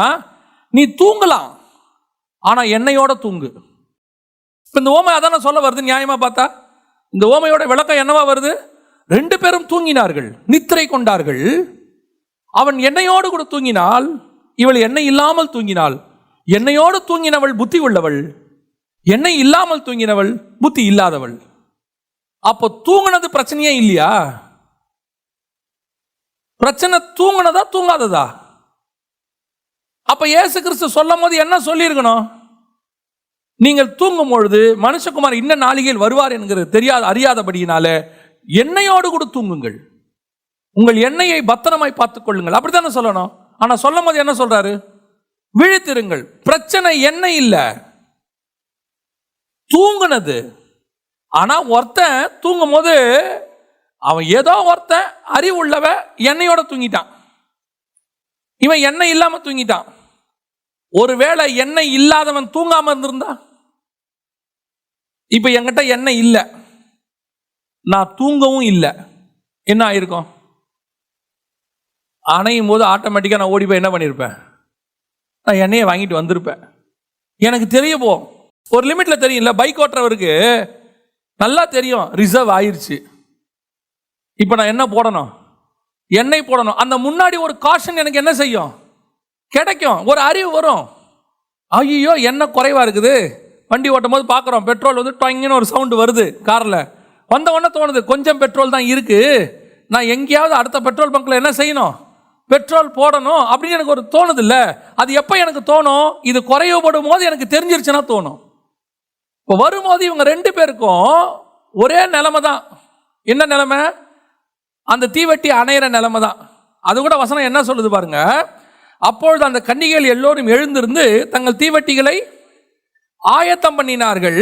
நீ தூங்கலாம் ஆனா எண்ணெயோட தூங்கு. இப்போ இந்த ஓமை அதான சொல்ல வருது. நியாயமா பார்த்தா இந்த ஓமையோட விளக்கம் என்னவா வருது? 2 பேரும் தூங்கினார்கள், நித்திரை கொண்டார்கள். அவன் எண்ணெயோடு கூட தூங்கினாள், இவள் எண்ணெய் இல்லாமல் தூங்கினாள். எண்ணெயோடு தூங்கினவள் புத்தி உள்ளவள், எண்ணெய் இல்லாமல் தூங்கினவள் புத்தி இல்லாதவள். அப்போ தூங்கினது பிரச்சனையே இல்லையா? பிரச்சனை தூங்கினதா தூங்காததா? அப்ப இயேசு கிறிஸ்து சொல்லும் போது என்ன சொல்லியிருக்கணும்? நீங்கள் தூங்கும் பொழுது மனுஷகுமார் இன்ன நாளிகையில் வருவார் என்கிறது அறியாதபடியினால எண்ணெயோடு கூட தூங்குங்கள், உங்கள் எண்ணெயை பத்திரமாய் பார்த்துக் கொள்ளுங்கள். அப்படித்தானே சொல்லணும். ஆனா சொல்லும் போது என்ன சொல்றாரு? விழித்திருங்கள். பிரச்சனை எண்ணெய் இல்ல, தூங்குனது. ஆனா ஒருத்தன் தூங்கும் போது அவன் ஏதோ ஒருத்தன் அறிவுள்ளவ எண்ணெயோட தூங்கிட்டான், இவன் எண்ணெய் இல்லாம தூங்கிட்டான். ஒருவேளை எண்ணெய் இல்லாதவன் தூங்காம இருந்திருந்தா, இப்ப என்கிட்ட எண்ணெய் இல்லை, நான் தூங்கவும் இல்லை, என்ன ஆயிருக்கும்? அணையும் போது ஆட்டோமேட்டிக்கா நான் ஓடி போய் என்ன பண்ணிருப்பேன்? நான் எண்ணெயை வாங்கிட்டு வந்திருப்பேன். எனக்கு தெரிய போ ஒரு லிமிட்ல தெரியும்ல. பைக் ஓட்டுறவருக்கு நல்லா தெரியும் ரிசர்வ் ஆயிருச்சு, இப்ப நான் என்ன போடணும்? எண்ணெய் போடணும். அந்த முன்னாடி ஒரு காஷன் எனக்கு என்ன செய்யும்? கிடைக்கும், ஒரு அறிவு வரும். ஐயோ எண்ணெய் குறைவா இருக்குது, வண்டி ஓட்டும் போது பார்க்குறோம் பெட்ரோல் வந்து டொங்கின்னு ஒரு சவுண்டு வருது காரில். வந்த உடனே தோணுது கொஞ்சம் பெட்ரோல் தான் இருக்கு, நான் எங்கேயாவது அடுத்த பெட்ரோல் பங்க்ல என்ன செய்யணும்? பெட்ரோல் போடணும் அப்படின்னு எனக்கு ஒரு தோணுது இல்லை? அது எப்போ எனக்கு தோணும்? இது குறையப்படும் போது எனக்கு தெரிஞ்சிருச்சுன்னா தோணும். இப்போ வரும்போது இவங்க 2 பேருக்கும் ஒரே நிலைமை தான். என்ன நிலைமை? அந்த தீவெட்டி அணையிற நிலைமை தான். அது கூட வசனம் என்ன சொல்லுது பாருங்க. அப்பொழுது அந்த கன்னிகைகள் எல்லோரும் எழுந்திருந்து தங்கள் தீவெட்டிகளை ஆயத்தம் பண்ணினார்கள்.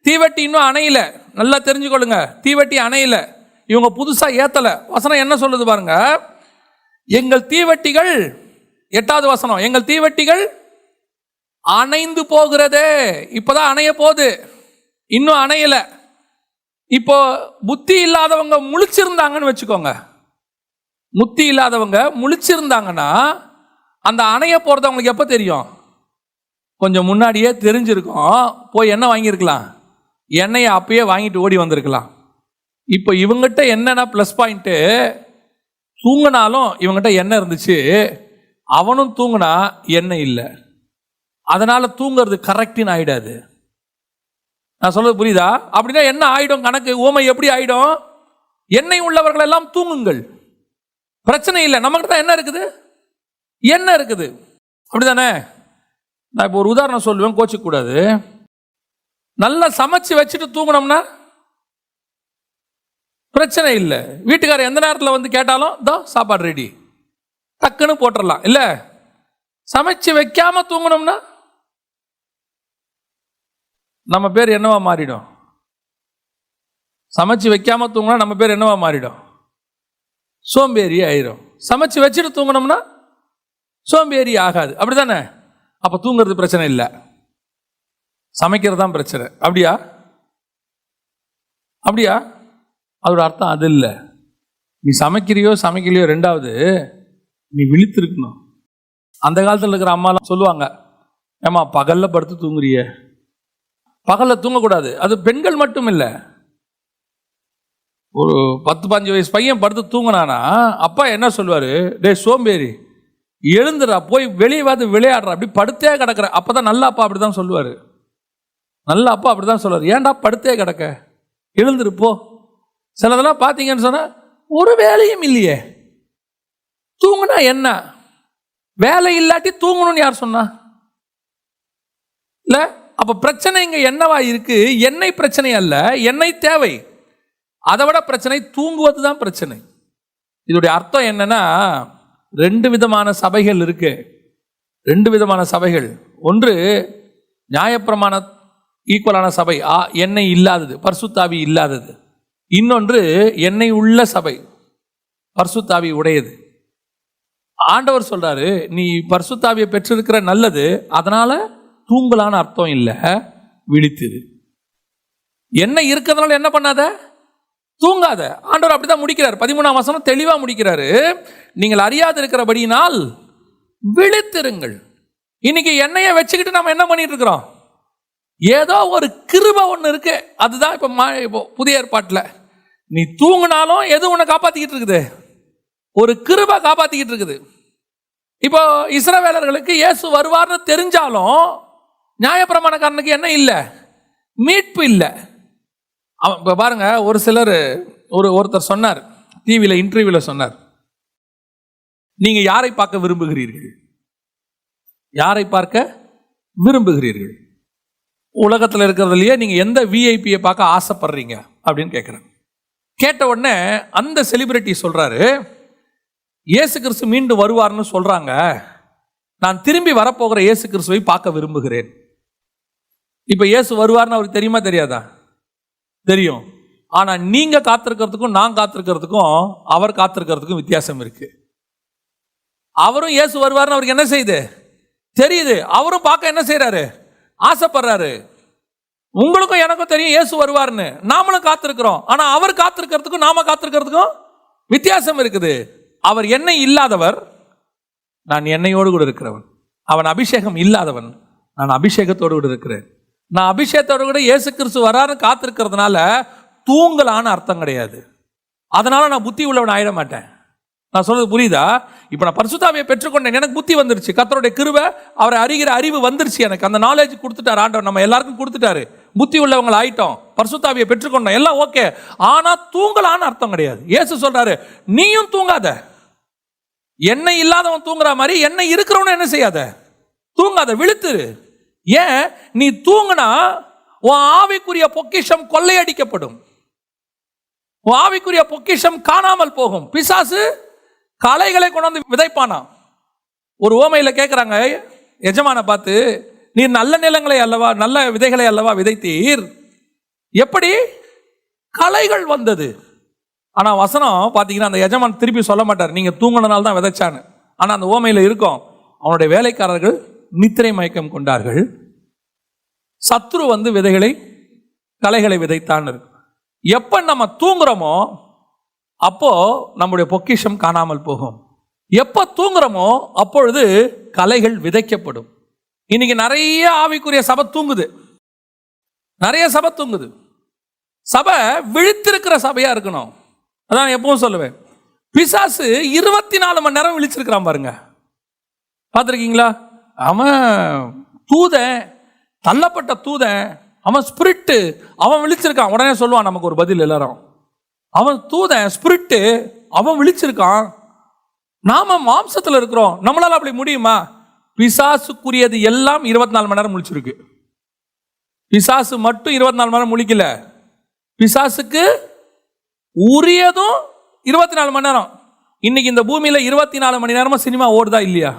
தீவெட்டி இன்னும் அணையில, நல்லா தெரிஞ்சுக்கொள்ளுங்க, தீவெட்டி அணையில, இவங்க புதுசா ஏத்தல. வசனம் என்ன சொல்லுது பாருங்க. எங்கள் தீவெட்டிகள், 8வது வசனம், எங்கள் தீவெட்டிகள் அணைந்து போகிறதே. இப்பதான் அணைய போகுது, இன்னும் அணையல. இப்போ புத்தி இல்லாதவங்க முழிச்சிருந்தாங்கன்னு வச்சுக்கோங்க, புத்தி இல்லாதவங்க முழிச்சிருந்தாங்கன்னா அந்த அணைய போறது அவங்களுக்கு எப்ப தெரியும்? கொஞ்சம் முன்னாடியே தெரிஞ்சிருக்கும். போய் என்ன வாங்கியிருக்கலாம்? எண்ணெயை அப்பயே வாங்கிட்டு ஓடி வந்திருக்கலாம். இப்போ இவங்ககிட்ட என்னன்னா ப்ளஸ் பாயிண்ட்டு, தூங்கினாலும் இவங்ககிட்ட எண்ணெய் இருந்துச்சு, அவனும் தூங்கினா எண்ணெய் இல்லை, அதனால தூங்குறது கரெக்டின்னு ஆயிடாது. நான் சொல்றது புரியுதா? அப்படின்னா என்ன ஆயிடும் கணக்கு? ஊமை எப்படி ஆயிடும்? எண்ணெய் உள்ளவர்கள் எல்லாம் தூங்குங்கள், பிரச்சனை இல்லை, நம்மகிட்ட தான் என்ன இருக்குது? என்ன இருக்குது, அப்படிதானே? நான் இப்போ ஒரு உதாரணம் சொல்லுவேன், கோச்சிக்க கூடாது. நல்லா சமைச்சு வச்சுட்டு தூங்கினோம்னா பிரச்சனை இல்லை. வீட்டுக்காரர் எந்த நேரத்தில் வந்து கேட்டாலும் தான் சாப்பாடு ரெடி, டக்குன்னு போட்டுடலாம். இல்லை சமைச்சு வைக்காம தூங்கினோம்னா நம்ம பேர் என்னவா மாறிடும்? சமைச்சு வைக்காம தூங்கினா நம்ம பேர் என்னவா மாறிடும்? சோம்பேறி ஆயிரும். சமைச்சு வச்சுட்டு தூங்கினோம்னா சோம்பேறி ஆகாது, அப்படிதானே? அப்ப தூங்குறது பிரச்சனை இல்லை, சமைக்கிறது தான் பிரச்சனை. அப்படியா? அப்படியா? அதோட அர்த்தம் அது இல்லை. நீ சமைக்கிறியோ சமைக்கலையோ, 2வது நீ விழித்திருக்கணும். அந்த காலத்தில் இருக்கிற அம்மாலாம் சொல்லுவாங்க, ஏமா பகல்ல படுத்து தூங்குறிய? பகல்ல தூங்கக்கூடாது. அது பெண்கள் மட்டும் இல்லை, ஒரு 10-15 வயசு பையன் படுத்து தூங்கினானா அப்பா என்ன சொல்லுவாரு? டே சோம்பேறி, எழுந்துடா, போய் வெளியே வந்து விளையாடுறா, அப்படி படுத்தே கிடக்குற. அப்பதான் நல்ல அப்பா அப்படிதான் சொல்லுவாரு. நல்ல அப்பா அப்படிதான் சொல்லுவார். ஏன்டா படுத்தே கிடக்க, எழுந்திருப்போ, சிலதெல்லாம் பார்த்தீங்கன்னு சொன்னா ஒரு வேலையும் இல்லையே, தூங்குனா என்ன? வேலை இல்லாட்டி தூங்கணும்னு யார் சொன்னா? இல்ல, அப்ப பிரச்சனை இங்க என்னவா இருக்கு? எண்ணெய் பிரச்சனை அல்ல, எண்ணெய் தேவை. அதை விட பிரச்சனை தூங்குவது தான் பிரச்சனை. இதோடைய அர்த்தம் என்னன்னா, ரெண்டு விதமான சபைகள் இருக்கு. ரெண்டு விதமான சபைகள். ஒன்று நியாயப்பிரமாண ஈக்குவலான சபை, எண்ணெய் இல்லாதது, பரிசுத்தாவி இல்லாதது. இன்னொன்று எண்ணெய் உள்ள சபை, பரிசுத்தாவி உடையது. ஆண்டவர் சொல்றாரு, நீ பரிசுத்தாவியை பெற்றிருக்கிற நல்லது, அதனால தூங்கலான அர்த்தம் இல்லை, விழித்திரு. எண்ணெய் இருக்கிறதுனால என்ன பண்ணாத? தூங்காத. ஆண்டவர் அப்படிதான் முடிக்கிறார். 13ஆம் வசனம் தெளிவா முடிக்கிறாரு, நீங்கள் அறியாது இருக்கிறபடியினால் விழித்திருங்கள். இன்னைக்கு எண்ணெயை வச்சுக்கிட்டு நம்ம என்ன பண்ணிட்டு இருக்கிறோம்? ஏதோ ஒரு கிருபை ஒன்று இருக்கு, அதுதான் இப்போ புதிய ஏற்பாட்டில் நீ தூங்கினாலும் எது உன்னை காப்பாத்திக்கிட்டு இருக்குது? ஒரு கிருபை காப்பாத்திக்கிட்டு இருக்குது. இப்போ இஸ்ரவேலர்களுக்கு இயேசு வருவார்னு தெரிஞ்சாலும் நியாயப்பிரமாணக்காரனுக்கு என்ன இல்லை? மீட்பு இல்லை. இப்போ பாருங்க, ஒரு சிலர் ஒருத்தர் சொன்னார், டிவியில் இன்டர்வியூவில் சொன்னார், நீங்க யாரை பார்க்க விரும்புகிறீர்கள்? யாரை பார்க்க விரும்புகிறீர்கள்? உலகத்தில் இருக்கிறதுலையே நீங்க எந்த விஐபியை பார்க்க ஆசைப்படுறீங்க அப்படின்னு கேட்குறேன். கேட்ட உடனே அந்த செலிபிரிட்டி சொல்றாரு, இயேசு கிறிஸ்து மீண்டும் வருவார்னு சொல்றாங்க, நான் திரும்பி வரப்போகிற இயேசு கிறிஸ்துவை பார்க்க விரும்புகிறேன். இப்ப இயேசு வருவார்னு அவருக்கு தெரியுமா தெரியாதா? தெரியும். ஆனா நீங்க காத்திருக்கிறதுக்கும் நான் காத்திருக்கிறதுக்கும் அவர் காத்திருக்கிறதுக்கும் வித்தியாசம் இருக்கு. அவரும் இயேசு வருவார்னு அவருக்கு என்ன செய்யுது? தெரியுது. அவரும் பார்க்க என்ன செய்யறாரு? ஆசைப்படுறாரு. உங்களுக்கும் எனக்கும் தெரியும் இயேசு வருவார்னு, நாமளும் காத்திருக்கிறோம். ஆனா அவர் காத்திருக்கிறதுக்கும் நாம காத்திருக்கிறதுக்கும் வித்தியாசம் இருக்குது. அவர் எண்ணெய் இல்லாதவர், நான் எண்ணெயோடு கூட இருக்கிறவன். அவன் அபிஷேகம் இல்லாதவன், நான் அபிஷேகத்தோடு கூட இருக்கிறேன். நான் அபிஷேகத்தோடு கூட இயேசு கிறிஸ்து வரான்னு காத்திருக்கிறதுனால தூங்கலான்னு அர்த்தம் கிடையாது. அதனால நான் புத்தி உள்ளவன் ஆயிட மாட்டேன். நான் சொல்றது புரியுதா? இப்போ நான் பரிசுத்தாவியை பெற்றுக்கொண்டேன், எனக்கு புத்தி வந்துருச்சு, கர்த்தருடைய கிருபை, அவரை அறிகிற அறிவு வந்துருச்சு, எனக்கு அந்த நாலேஜ் கொடுத்துட்டார் ஆண்டவர், நம்ம எல்லாருக்கும் கொடுத்துட்டாரு, புத்தி உள்ளவங்க ஆயிட்டோம், பரிசுத்தாவியை பெற்றுக்கொண்டோம், எல்லாம் ஓகே. ஆனா தூங்கலான்னு அர்த்தம் கிடையாது. இயேசு சொல்றாரு, நீயும் தூங்காத. எண்ணெய் இல்லாதவன் தூங்குற மாதிரி எண்ணெய் இருக்கிறவன என்ன செய்யாத? தூங்காத, விழித்துரு. ஏன்? நீ தூங்குனா உன் ஆவிக்குரிய பொக்கிஷம் கொள்ளையடிக்கப்படும், உன் ஆவிக்குரிய பொக்கிஷம் காணாமல் போகும். பிசாசு களைகளை கொண்டாந்து விதைப்பானா. ஒரு ஓமையில கேட்கிறாங்க எஜமான பார்த்து, நீர் நல்ல நிலங்களை அல்லவா, நல்ல விதைகளை அல்லவா விதைத்தீர், எப்படி களைகள் வந்தது? ஆனா வசனம் பாத்தீங்கன்னா அந்த எஜமான் திருப்பி சொல்ல மாட்டார், நீங்க தூங்கினால தான் விதைச்சான்னு. ஆனா அந்த ஓமையில இருக்கும், அவனுடைய வேலைக்காரர்கள் நித்திரை மயக்கம் கொண்டார்கள், சத்ரு வந்து களைகளை விதைத்தான் இருக்கு. எப்ப நம்ம தூங்குறோமோ அப்போ நம்முடைய பொக்கிஷம் காணாமல் போகும். எப்ப தூங்குறோமோ அப்பொழுது களைகள் விதைக்கப்படும். இன்னைக்கு நிறைய ஆவிக்குரிய சபை தூங்குது, நிறைய சபை தூங்குது. சபை விழித்திருக்கிற சபையா இருக்கணும். அதான் எப்பவும் சொல்லுவேன், பிசாசு 24 மணி நேரம் விழிச்சிருக்கிறான் பாருங்க, பார்த்துருக்கீங்களா? அவன் தூதன், தள்ளப்பட்ட தூதன், அவன் ஸ்பிரிட்டு, அவன் விழிச்சிருக்கான். உடனே சொல்லுவான் நமக்கு ஒரு பதில் எல்லாரும், அவன் தூதன் ஸ்பிரிட்டு, அவன் விழிச்சிருக்கான். நாம மாம்சத்தில் இருக்கிறோம், நம்மளால அப்படி முடியுமா? பிசாசுக்குரியது எல்லாம் 24 மணி நேரம் முழிச்சிருக்கு. பிசாசு மட்டும் 24 மணி நேரம் முழிக்கல, பிசாசுக்கு உரியதும் 24 மணி நேரம். இன்னைக்கு இந்த பூமியில 24 மணி நேரமும் சினிமா ஓடுதா இல்லையா?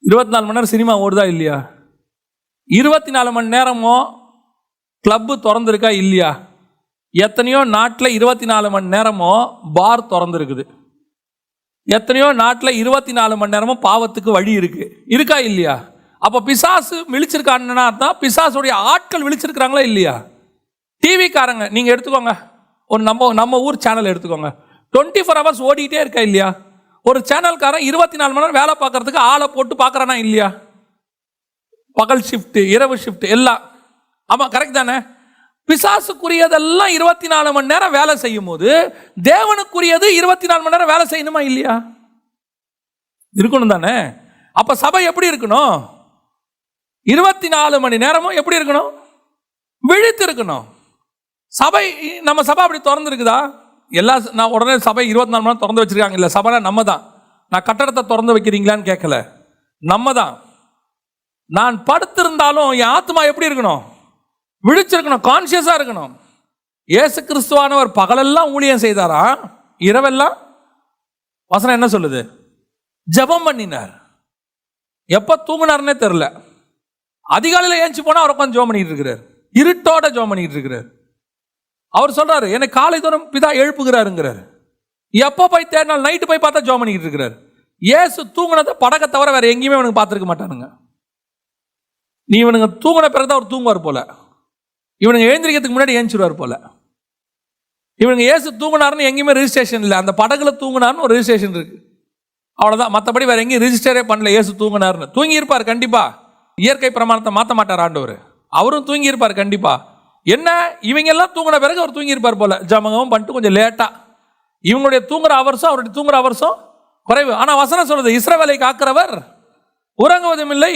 24 மணி நேரம் சினிமா ஓடுதா இல்லையா? 24 மணி நேரமும் கிளப்பு திறந்துருக்கா இல்லையா? எத்தனையோ நாட்டில் 24 மணி நேரமும் பார் திறந்துருக்குது. எத்தனையோ நாட்டில் 24 மணி நேரமும் பாவத்துக்கு வழி இருக்கா இல்லையா? அப்போ பிசாசு விழிச்சிருக்கான்னா தான் பிசாசுடைய ஆட்கள் விழிச்சிருக்கிறாங்களா இல்லையா? டிவிக்காரங்க நீங்க எடுத்துக்கோங்க, ஒரு நம்ம ஊர் சேனல் எடுத்துக்கோங்க, 24 ஹவர்ஸ் ஓடிக்கிட்டே இருக்கா இல்லையா? ஒரு சேனல்காரன் 24 மணி நேரம் வேலை பார்க்கறதுக்கு ஆளை போட்டு பார்க்கறானா இல்லையா? பகல் ஷிஃப்ட், இரவு ஷிஃப்ட் எல்லாம். ஆமா, கரெக்ட் தானே? பிசாசுக்குரியதெல்லாம் 24 மணி நேரம் வேலை செய்யும் போது தேவனுக்குரியது 24 மணி நேரம் வேலை செய்யணுமா இல்லையா? இருக்கணும் தானே? அப்ப சபை எப்படி இருக்கணும்? 24 மணி நேரமும் எப்படி இருக்கணும்? விழித்து இருக்கணும். சபை, நம்ம சபை அப்படி திறந்து இருக்குதா? நான் உடனே சபை 24 மணி நேரம் திறந்து வச்சிருக்காங்க. இல்லை, சபைனா நம்ம தான். நான் கட்டடத்தை திறந்து வைக்கிறீங்களான்னு கேட்கல, நம்ம தான். நான் படுத்திருந்தாலும் என் ஆத்மா எப்படி இருக்கணும்? விழிச்சிருக்கணும், கான்சியஸா இருக்கணும். இயேசு கிறிஸ்துவானவர் பகலெல்லாம் ஊழியம் செய்தாரா? இரவெல்லாம் வசனம் என்ன சொல்லுது? ஜெபம் பண்ணினார். எப்ப தூங்கினார்னே தெரியல. அதிகாலையில் ஏஞ்சி போனா அவர் உட்காந்து ஜெபம் பண்ணிட்டு இருக்கிறார். இருட்டோட ஜெபம் பண்ணிட்டு இருக்கிறார். அவர் சொல்றாரு, எனக்கு காலை தோறும் பிதா எழுப்புகிறாருங்கிறார். எப்போ போய் தேடினாலும் நைட்டு போய் பார்த்தா ஜெபம் பண்ணிட்டு இருக்கிறார். இயேசு தூங்கினதை படக்க தவிர வேற எங்கேயுமே இவனுக்கு பார்த்துருக்க மாட்டானுங்க. நீ இவனுங்க தூங்கின பிறகுதான் அவர் தூங்குவார் போல, இவனுங்க எழுந்திரிக்கிறதுக்கு முன்னாடி ஏஞ்சிருவார் போல. இவனுங்க இயேசு தூங்கினார்னு எங்கேயுமே ரெஜிஸ்ட்ரேஷன் இல்லை. அந்த படகுல தூங்கினார்னு ஒரு ரெஜிஸ்ட்ரேஷன் இருக்கு, அவ்வளோதான். மற்றபடி வேற எங்கேயும் ரெஜிஸ்டரே பண்ணல இயேசு தூங்கினார்னு. தூங்கி இருப்பார் கண்டிப்பா. இயற்கை பிரமாணத்தை மாற்ற மாட்டார் ஆண்டவர். அவரும் தூங்கி இருப்பார் கண்டிப்பா. என்ன, இவங்க எல்லாம் தூங்கின பிறகு அவர் தூங்கி இருப்பார் போல. ஜமகம் பண்ணிட்டு கொஞ்சம் லேட்டா. இவங்களுடைய தூங்குற அவர்ஸும் அவருடைய தூங்குற அவர்ஸும் குறைவு. ஆனா வசனம் சொல்றது, இஸ்ரவேலை காக்கிறவர் உறங்குவதும் இல்லை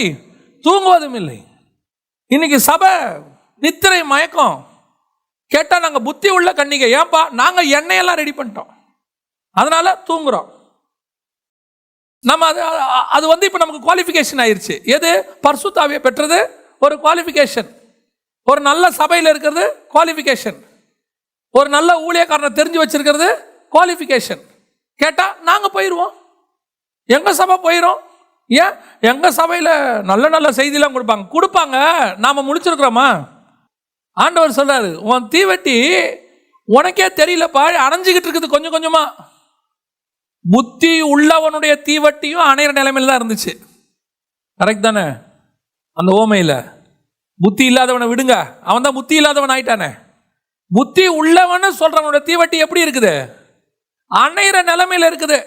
தூங்குவதும் இல்லை. இன்னைக்கு சபை நித்திரை மயக்கம். கேட்டா நாங்க புத்தி உள்ள கன்னிகை. ஏன்பா? நாங்க எண்ணெயெல்லாம் ரெடி பண்ணிட்டோம், அதனால தூங்குறோம். நம்ம அது இப்ப நமக்கு குவாலிஃபிகேஷன் ஆயிருச்சு. எது? பரிசுத்த ஆவியை பெற்றது ஒரு குவாலிஃபிகேஷன். ஒரு நல்ல சபையில் இருக்கிறது குவாலிஃபிகேஷன். ஒரு நல்ல ஊழியக்காரனை தெரிஞ்சு வச்சிருக்கிறது குவாலிஃபிகேஷன். கேட்டா நாங்க போயிடுவோம், எங்க சபை போயிடும். ஏன்? எங்க சபையில நல்ல நல்ல செய்தியெல்லாம் கொடுப்பாங்க. நாம முடிச்சிருக்கிறோமா? ஆண்டவர் சொல்றாரு, உன் தீவெட்டி உனக்கே தெரியலப்பா, அணைஞ்சிக்கிட்டு இருக்குது கொஞ்சம் கொஞ்சமா. புத்தி உள்ளவனுடைய தீவட்டியும் அணையிற நிலைமையில தான் இருந்துச்சு. கரெக்ட் தானே? அந்த ஓமையில புத்தி இல்லாதவனை விடுங்க, அவன் தான் புத்தி இல்லாதவன் ஆயிட்டானே. புத்தி உள்ளவன் சொல்றவனுடைய தீவட்டி எப்படி இருக்குது? அணையிற நிலைமையில இருக்குது.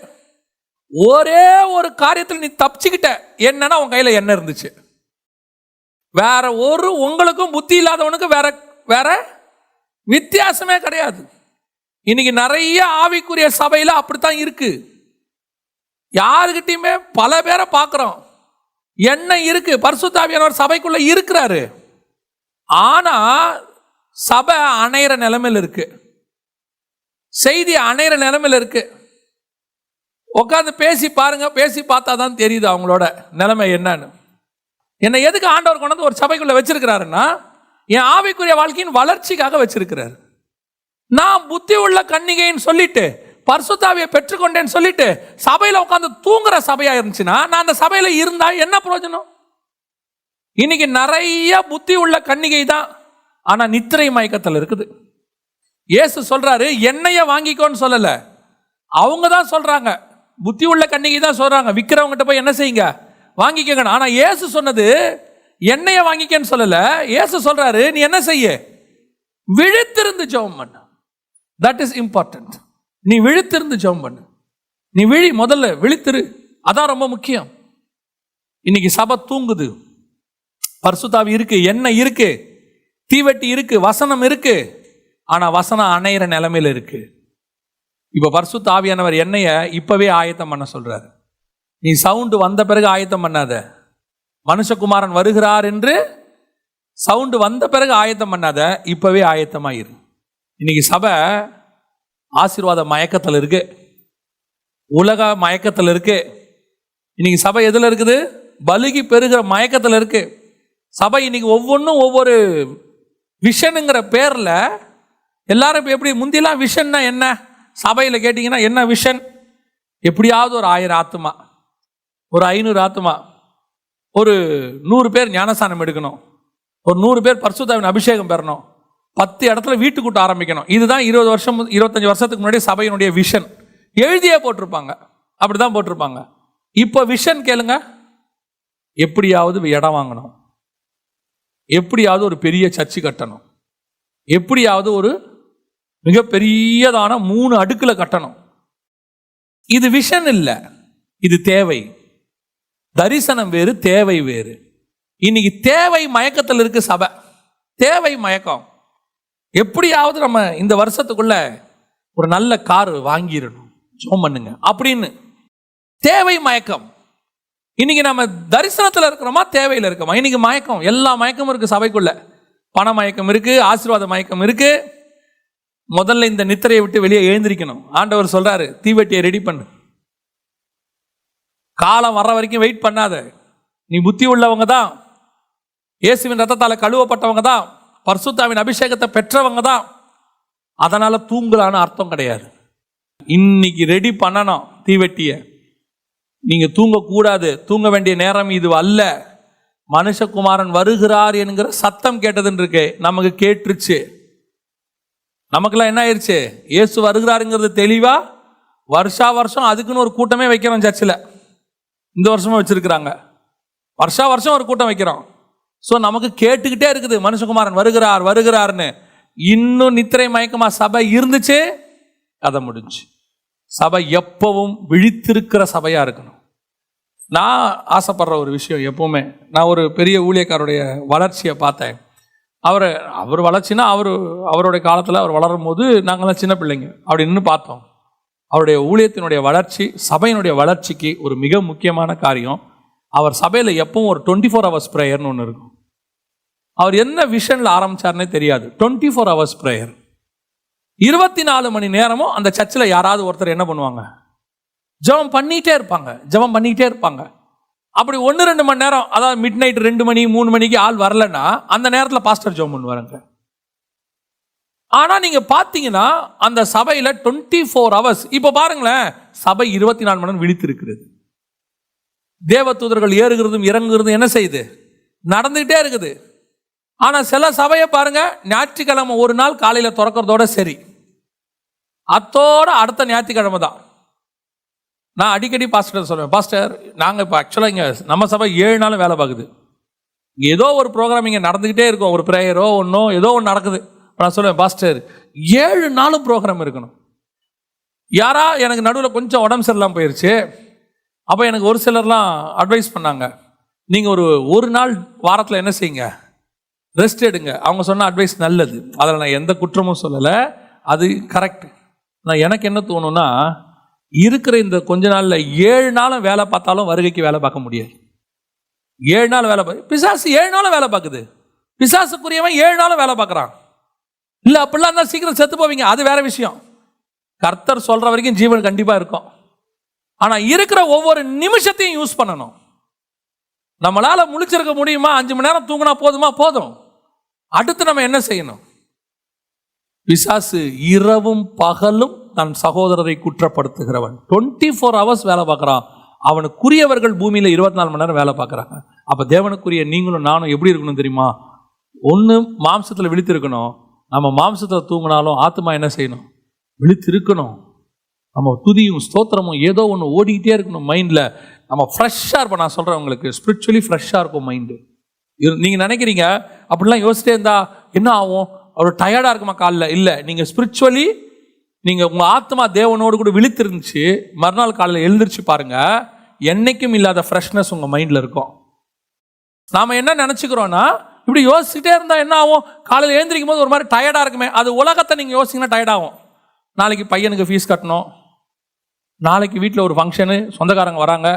ஒரே ஒரு காரியத்தில் நீ தப்பிச்சுக்கிட்ட. என்னன்னா, உன் கையில எண்ணெய் இருந்துச்சு. வேற ஒரு உங்களுக்கும் புத்தி இல்லாதவனுக்கு வேற வித்தியாசமே கிடையாது. இன்னைக்கு நிறைய ஆவிக்குரிய சபையில அப்படித்தான் இருக்கு. யாருக்கிட்டையுமே பல பேரை பார்க்கிறோம், எண்ணெய் இருக்கு, பரிசுத்த ஆவியானவர் சபைக்குள்ள இருக்கிறாரு. ஆனா சபை அணையிற நிலைமையில் இருக்கு, செய்தி அணையிற நிலைமையில் இருக்கு. உட்காந்து பேசி பாருங்க, பேசி பார்த்தா தான் தெரியுது அவங்களோட நிலைமை என்னன்னு. என்னை எதுக்கு ஆண்டவர் கொண்டு வந்து ஒரு சபைக்குள்ள வச்சிருக்கிறாருன்னா, என் ஆவிக்குரிய வாழ்க்கையின் வளர்ச்சிக்காக வச்சிருக்கிறார். நான் புத்தி உள்ள கன்னிகைன்னு சொல்லிட்டு, பரிசுத்தாவியை பெற்றுக்கொண்டேன்னு சொல்லிட்டு சபையில உட்காந்து தூங்குற சபையா இருந்துச்சுன்னா, நான் அந்த சபையில இருந்தா என்ன பிரயோஜனம்? இன்னைக்கு நிறைய புத்தி உள்ள கன்னிகை தான், ஆனா நித்திரை மயக்கத்தில் இருக்குது. இயேசு சொல்றாரு, எண்ணெய வாங்கிக்கோன்னு சொல்லல, அவங்க தான் சொல்றாங்க. புத்தி உள்ள கன்னிகை தான் சொல்றாங்க, விற்கிறவங்கிட்ட போய் என்ன செய்யுங்க, வாங்கிக்கங்க. ஆனா இயேசு சொன்னது எண்ணெய வாங்கிக்கன்னு சொல்லல. இயேசு சொல்றாரு, நீ என்ன செய்ய? விழித்திருந்து ஜெபம் பண்ணு. That is important. நீ விழித்திருந்து ஜெபம் பண்ணு. நீ முதல்ல விழித்திரு, அதான் ரொம்ப முக்கியம். இன்னைக்கு சபை தூங்குது. பரிசுத்த ஆவி இருக்கு, எண்ணெய் இருக்கு, தீவெட்டி இருக்கு, வசனம் இருக்கு, ஆனா வசனம் அணையிற நிலைமையில இருக்கு. இப்ப பரிசுத்த ஆவியானவர் எண்ணெய இப்பவே ஆயத்தம் பண்ண சொல்றாரு. நீ சவுண்டு வந்த பிறகு ஆயத்தம் பண்ணாத. மனுஷகுமாரன் வருகிறார் என்று சவுண்டு வந்த பிறகு ஆயத்தம் பண்ணாத, இப்பவே ஆயத்தமாயிரு. இன்னைக்கு சபை ஆசீர்வாத மயக்கத்தில் இருக்கு, உலக மயக்கத்தில் இருக்கு. இன்னைக்கு சபை எதுல இருக்குது? பலுகி பெருகிற மயக்கத்தில் இருக்கு. சபை இன்னைக்கு ஒவ்வொன்றும் ஒவ்வொரு விஷனுங்கிற பேர்ல எல்லாரும் இப்போ எப்படி, முந்திலாம் விஷன்னா என்ன? சபையில் கேட்டிங்கன்னா என்ன விஷன்? எப்படியாவது ஒரு 1000 ஆத்துமா, ஒரு 500 ஆத்துமா, ஒரு 100 பேர் ஞானஸ்தானம் எடுக்கணும், ஒரு 100 பேர் பரிசுத்தாவின் அபிஷேகம் பெறணும், 10 இடத்துல வீட்டு கூட்டம் ஆரம்பிக்கணும். இதுதான் 20 வருஷம் 25 வருஷத்துக்கு முன்னாடி சபையினுடைய விஷன். எழுதியே போட்டிருப்பாங்க, அப்படிதான் போட்டிருப்பாங்க. இப்போ விஷன் கேளுங்க, எப்படியாவது இடம் வாங்கணும், எப்படியாவது ஒரு பெரிய சர்ச்சு கட்டணும், எப்படியாவது ஒரு மிகப்பெரியதான 3 அடுக்கில் கட்டணும். இது விஷன் இல்லை, இது தேவை. தரிசனம் வேறு, தேவை வேறு. இன்னைக்கு தேவை மயக்கத்தில் இருக்கு சபை. தேவை மயக்கம். எப்படியாவது நம்ம இந்த வருஷத்துக்குள்ள ஒரு நல்ல கார் வாங்கிடணும், ஜெபம் பண்ணுங்க அப்படின்னு தேவை மயக்கம். இன்னைக்கு நம்ம தரிசனத்தில் இருக்கிறோமா, தேவையில் இருக்கோமா? இன்னைக்கு மயக்கம், எல்லா மயக்கமும் இருக்கு சபைக்குள்ள. பண மயக்கம் இருக்கு, ஆசீர்வாத மயக்கம் இருக்கு, முதல்ல இந்த நித்திரையை விட்டு வெளியே எழுந்திரிக்கணும். ஆண்டவர் சொல்றாரு, தீவெட்டியை ரெடி பண்ணு, காலம் வர்ற வரைக்கும் வெயிட் பண்ணாத. நீ புத்தி உள்ளவங்க தான், இயேசுவின் ரத்தத்தால கழுவப்பட்டவங்க தான், பரிசுத்தாவின் அபிஷேகத்தை பெற்றவங்க தான், அதனால தூங்கலான்னு அர்த்தம் கிடையாது. இன்னைக்கு ரெடி பண்ணணும் தீவெட்டிய. நீங்க தூங்கக்கூடாது. தூங்க வேண்டிய நேரம் இது அல்ல. மனுஷகுமாரன் வருகிறார் என்கிற சத்தம் கேட்டதுன்னு இருக்கு, நமக்கு கேட்டுருச்சு. நமக்கெல்லாம் என்ன ஆயிடுச்சு? இயேசு வருகிறாருங்கிறது தெளிவா வருஷா வருஷம் அதுக்குன்னு ஒரு கூட்டமே வைக்கிறோம். சர்ச்சில் இந்த வருஷமும் வச்சிருக்கிறாங்க. வருஷா வருஷம் ஒரு கூட்டம் வைக்கிறோம். ஸோ நமக்கு கேட்டுக்கிட்டே இருக்குது மனுஷகுமாரன் வருகிறார் வருகிறார்னு. இன்னும் நித்திரை மயக்கமா சபை இருந்துச்சு, கதை முடிஞ்சு. சபை எப்பவும் விழித்திருக்கிற சபையா இருக்கணும். நான் ஆசைப்படுற ஒரு விஷயம் எப்பவுமே, நான் ஒரு பெரிய ஊழியக்காரருடைய வளர்ச்சியை பார்த்தேன். அவர் வளர்ச்சினா அவருடைய காலத்தில் அவர் வளரும் போது நாங்கள்லாம் சின்ன பிள்ளைங்க அப்படின்னு பார்த்தோம். அவருடைய ஊழியத்தினுடைய வளர்ச்சி, சபையினுடைய வளர்ச்சிக்கு ஒரு மிக முக்கியமான காரியம், அவர் சபையில் எப்பவும் ஒரு 24 hours ப்ரேயர்னு ஒன்று இருக்கும். அவர் என்ன விஷனில் ஆரம்பித்தார்னே தெரியாது. 24 hours ப்ரேயர், 24 மணி நேரமும் அந்த சர்ச்சில் யாராவது ஒருத்தர் என்ன பண்ணுவாங்க? ஜெபம் பண்ணிகிட்டே இருப்பாங்க. அப்படி 1-2 மணி நேரம், அதாவது மிட் நைட் 2 மணி 3 மணிக்கு ஆள் வரலன்னா அந்த நேரத்தில் பாஸ்டர் ஜெபம் பண்ணுவாருங்க. ஆனால் நீங்கள் பார்த்தீங்கன்னா அந்த சபையில் 24 hours, இப்போ பாருங்களேன், சபை 24 மணி நேரம் விழித்திருக்கிறது. தேவ தூதர்கள் ஏறுகிறதும் இறங்குகிறதும் என்ன செய்யுது? நடந்துகிட்டே இருக்குது. ஆனால் சில சபையை பாருங்க, ஞாயிற்றுக்கிழமை ஒரு நாள் காலையில் திறக்கிறதோட சரி, அத்தோட அடுத்த ஞாயிற்றுக்கிழமை தான். நான் அடிக்கடி பாஸ்டர் சொல்லுவேன், பாஸ்டர் நாங்கள் இப்போ ஆக்சுவலாக இங்கே நம்ம சபை 7 நாளும் வேலை பார்க்குது. இங்கே ஏதோ ஒரு ப்ரோக்ராம் இங்கே நடந்துக்கிட்டே இருக்கும், ஒரு ப்ரேயரோ ஏதோ ஒன்று நடக்குது. நான் சொல்லுவேன், பாஸ்டர் 7 நாளும் ப்ரோக்ராம் இருக்கணும். யாரா எனக்கு நடுவில் கொஞ்சம் உடம்பு சரியில்லாமல் போயிடுச்சு. அப்போ எனக்கு ஒரு சிலர்லாம் அட்வைஸ் பண்ணாங்க, நீங்கள் ஒரு நாள் வாரத்தில் என்ன செய்யுங்க, ரெஸ்ட் எடுங்க. அவங்க சொன்ன அட்வைஸ் நல்லது, அதில் நான் எந்த குற்றமும் சொல்லலை, அது கரெக்ட். நான் எனக்கு என்ன தோணுன்னா, இருக்கிற இந்த கொஞ்ச நாளில் 7 நாளும் வேலை பார்த்தாலும் வருகைக்கு வேலை பார்க்க முடியாது. 7 நாள் வேலை பிசாசு 7 நாளும் வேலை பார்க்குது. பிசாசுக்குரியவன் 7 நாளும் வேலை பார்க்குறான். இல்லை அப்படிலாம் இருந்தால் சீக்கிரம் செத்து போவீங்க, அது வேற விஷயம். கர்த்தர் சொல்கிற வரைக்கும் ஜீவன் கண்டிப்பாக இருக்கும். ஆனால் இருக்கிற ஒவ்வொரு நிமிஷத்தையும் யூஸ் பண்ணணும். நம்மளால் முழிச்சிருக்க முடியுமா? 5 மணி நேரம் தூங்கினா போதுமா? போதும். அடுத்து நம்ம என்ன செய்யணும்? பிசாசு இரவும் பகலும் தன் சகோதரரை குற்றப்படுத்துகிறவன். 24 hours வேலை பார்க்குறான். அவனுக்குரியவர்கள் பூமியில் 24 மணி நேரம் வேலை பார்க்குறாங்க. அப்போ தேவனுக்குரிய நீங்களும் நானும் எப்படி இருக்கணும் தெரியுமா? ஒன்று மாம்சத்தில் விழித்திருக்கணும். நம்ம மாம்சத்தில் தூங்கினாலும் ஆத்மா என்ன செய்யணும்? விழித்திருக்கணும். நம்ம துதியும் ஸ்தோத்திரமும் ஏதோ ஒன்று ஓடிக்கிட்டே இருக்கணும் மைண்டில். நம்ம ஃப்ரெஷ்ஷாக இருப்போம். நான் சொல்கிறேன் உங்களுக்கு, ஸ்பிரிச்சுவலி ஃப்ரெஷ்ஷாக இருக்கும் மைண்டு. நீங்கள் நினைக்கிறீங்க அப்படிலாம் யோசிச்சிட்டே இருந்தால் என்ன ஆகும், அவர் டயர்டாக இருக்குமா காலில்? இல்லை, நீங்கள் ஸ்பிரிச்சுவலி நீங்கள் உங்கள் ஆத்மா தேவனோடு கூட விழித்திருந்துச்சு, மறுநாள் காலையில் எழுந்திரிச்சு பாருங்கள், என்னைக்கும் இல்லாத ஃப்ரெஷ்னஸ் உங்கள் மைண்டில் இருக்கும். நாம் என்ன நினச்சிக்கிறோன்னா, இப்படி யோசிச்சுட்டே இருந்தால் என்ன ஆகும், காலையில் எழுந்திரிக்கும் போது ஒரு மாதிரி டயர்டாக இருக்குமே. அது உலகத்தை நீங்கள் யோசிச்சிங்கன்னா டயர்டாகும். நாளைக்கு பையனுக்கு ஃபீஸ் கட்டணும், நாளைக்கு வீட்டில் ஒரு ஃபங்க்ஷனு, சொந்தக்காரங்க வராங்க,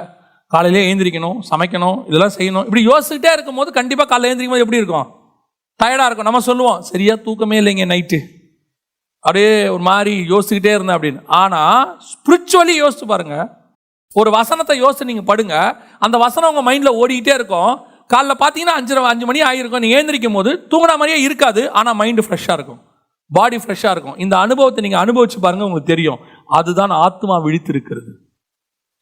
காலையிலே எழுந்திரிக்கணும், சமைக்கணும், இதெல்லாம் செய்யணும். இப்படி யோசிச்சுட்டே இருக்கும் போது கண்டிப்பாக காலையில் எழுந்திரிக்கும் போது எப்படி இருக்கும்? டயர்டாக இருக்கும். நம்ம சொல்லுவோம், சரியா தூக்கமே இல்லைங்க நைட்டு, அப்படியே ஒரு மாதிரி யோசிச்சுக்கிட்டே இருந்தேன் அப்படின்னு. ஆனால் ஸ்பிரிச்சுவலி யோசிச்சு பாருங்க, ஒரு வசனத்தை யோசிச்சு நீங்கள் படுங்க, அந்த வசனம் உங்கள் மைண்டில் ஓடிக்கிட்டே இருக்கும். காலைல பார்த்தீங்கன்னா 5 மணி ஆகிருக்கும். நீங்கள் எழுந்திரிக்கும் போது தூங்கின மாதிரியே இருக்காது, ஆனால் மைண்டு ஃப்ரெஷ்ஷாக இருக்கும், பாடி ஃப்ரெஷ்ஷாக இருக்கும். இந்த அனுபவத்தை நீங்கள் அனுபவிச்சு பாருங்கள், உங்களுக்கு தெரியும். அதுதான் ஆத்மா விழித்திருக்கிறது.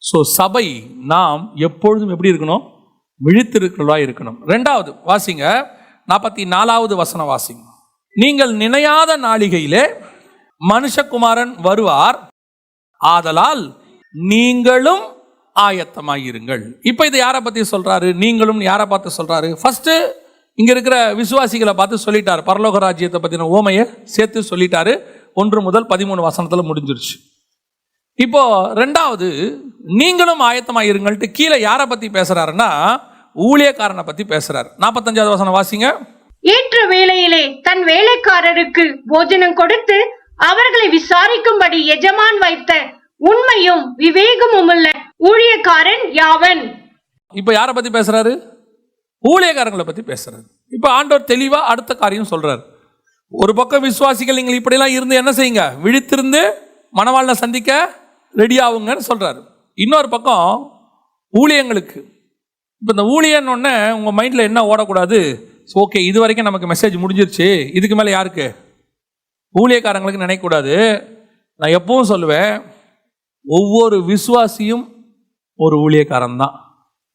ஸோ சபை நாம் எப்பொழுதும் எப்படி இருக்கணும்? விழித்திருக்கிறதா இருக்கணும். 2வது வாசிங்க, 44வது வசனம் வாசிங்க. நீங்கள் நினையாத நாளிகையிலே மனுஷகுமாரன் வருவார், ஆதலால் நீங்களும் ஆயத்தமாயிருங்கள். இப்போ இது யாரை பற்றி சொல்றாரு? நீங்களும் யாரை பார்த்து சொல்றாரு? ஃபர்ஸ்ட் இங்க இருக்கிற விசுவாசிகளை பார்த்து சொல்லிட்டாரு. பரலோக ராஜ்யத்தை பற்றின ஓமையை சேர்த்து சொல்லிட்டாரு. 1 முதல் 13 வசனத்தில் முடிஞ்சிருச்சு. இப்போ 2வது நீங்களும் ஆயத்தமாயிருங்கள்ட்டு கீழே யாரை பற்றி பேசுறாருன்னா, ஊழியக்காரனை பற்றி பேசுறாரு. 45வது வசனம் வாசிங்க. ஏற்ற வேளையிலே தன் வேலைக்காரருக்கு போஜனம் கொடுத்து அவர்களை விசாரிக்கும்படி எஜமான் வைத்த உண்மையும் விவேகமும் உள்ள ஊழியக்காரன் யாவன். இப்ப யாரை பத்தி பேசுறாரு? ஊழியக்காரங்களை பத்தி பேசுறாரு. இப்ப ஆண்டவர் தெளிவா அடுத்த காரியம் சொல்றாரு. ஒரு பக்கம் விசுவாசிகள் நீங்கள் இப்படிலாம் இருந்து என்ன செய்யுங்க, விழித்திருந்து மணவாளனை சந்திக்க ரெடி ஆகுங்கன்னு சொல்றாரு. இன்னொரு பக்கம் ஊழியங்களுக்கு, இப்போ இந்த ஊழியன்னு ஒன்று உங்கள் மைண்டில் என்ன ஓடக்கூடாது, ஓகே இது வரைக்கும் நமக்கு மெசேஜ் முடிஞ்சிருச்சு, இதுக்கு மேலே யாருக்கு, ஊழியக்காரங்களுக்கு நினைக்கக்கூடாது. நான் எப்பவும் சொல்லுவேன், ஒவ்வொரு விசுவாசியும் ஒரு ஊழியக்காரன் தான்.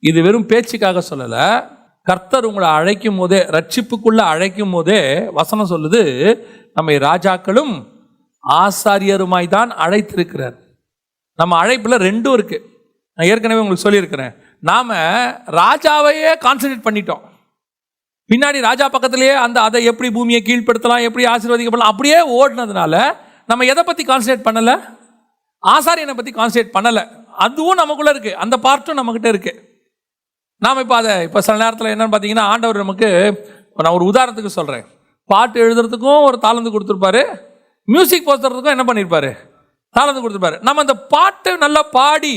இது வெறும் பேச்சுக்காக சொல்லலை. கர்த்தர் உங்களை அழைக்கும் போதே, ரட்சிப்புக்குள்ள அழைக்கும் போதே வசனம் சொல்லுது, நம்மை ராஜாக்களும் ஆசாரியருமாய் தான் அழைத்திருக்கிறார். நம்ம அழைப்புல ரெண்டும் இருக்கு. நான் ஏற்கனவே உங்களுக்கு சொல்லியிருக்கிறேன், நாம ராஜாவையே கான்சன்ட்ரேட் பண்ணிட்டோம். பின்னாடி ராஜா பக்கத்திலேயே அதை எப்படி பூமியை கீழ்ப்படுத்தலாம், எப்படி ஆசீர்வதிக்கப்படலாம் அப்படியே ஓடினதுனால நம்ம எதை பத்தி கான்சன்ட்ரேட் பண்ணல, ஆசாரியனை பத்தி கான்சன்ட்ரேட் பண்ணல. அதுவும் நமக்குள்ள இருக்கு, அந்த பார்ட்டும் நம்மகிட்ட இருக்கு. நாம் இப்போ சில நேரத்தில் என்னன்னு பார்த்தீங்கன்னா, ஆண்டவர் நமக்கு, நான் ஒரு உதாரணத்துக்கு சொல்கிறேன், பாட்டு எழுதுறதுக்கும் ஒரு தாளந்து கொடுத்துருப்பாரு, மியூசிக் போடுறதுக்கும் என்ன பண்ணியிருப்பாரு, தாளந்து கொடுத்துருப்பாரு. நம்ம அந்த பாட்டு நல்லா பாடி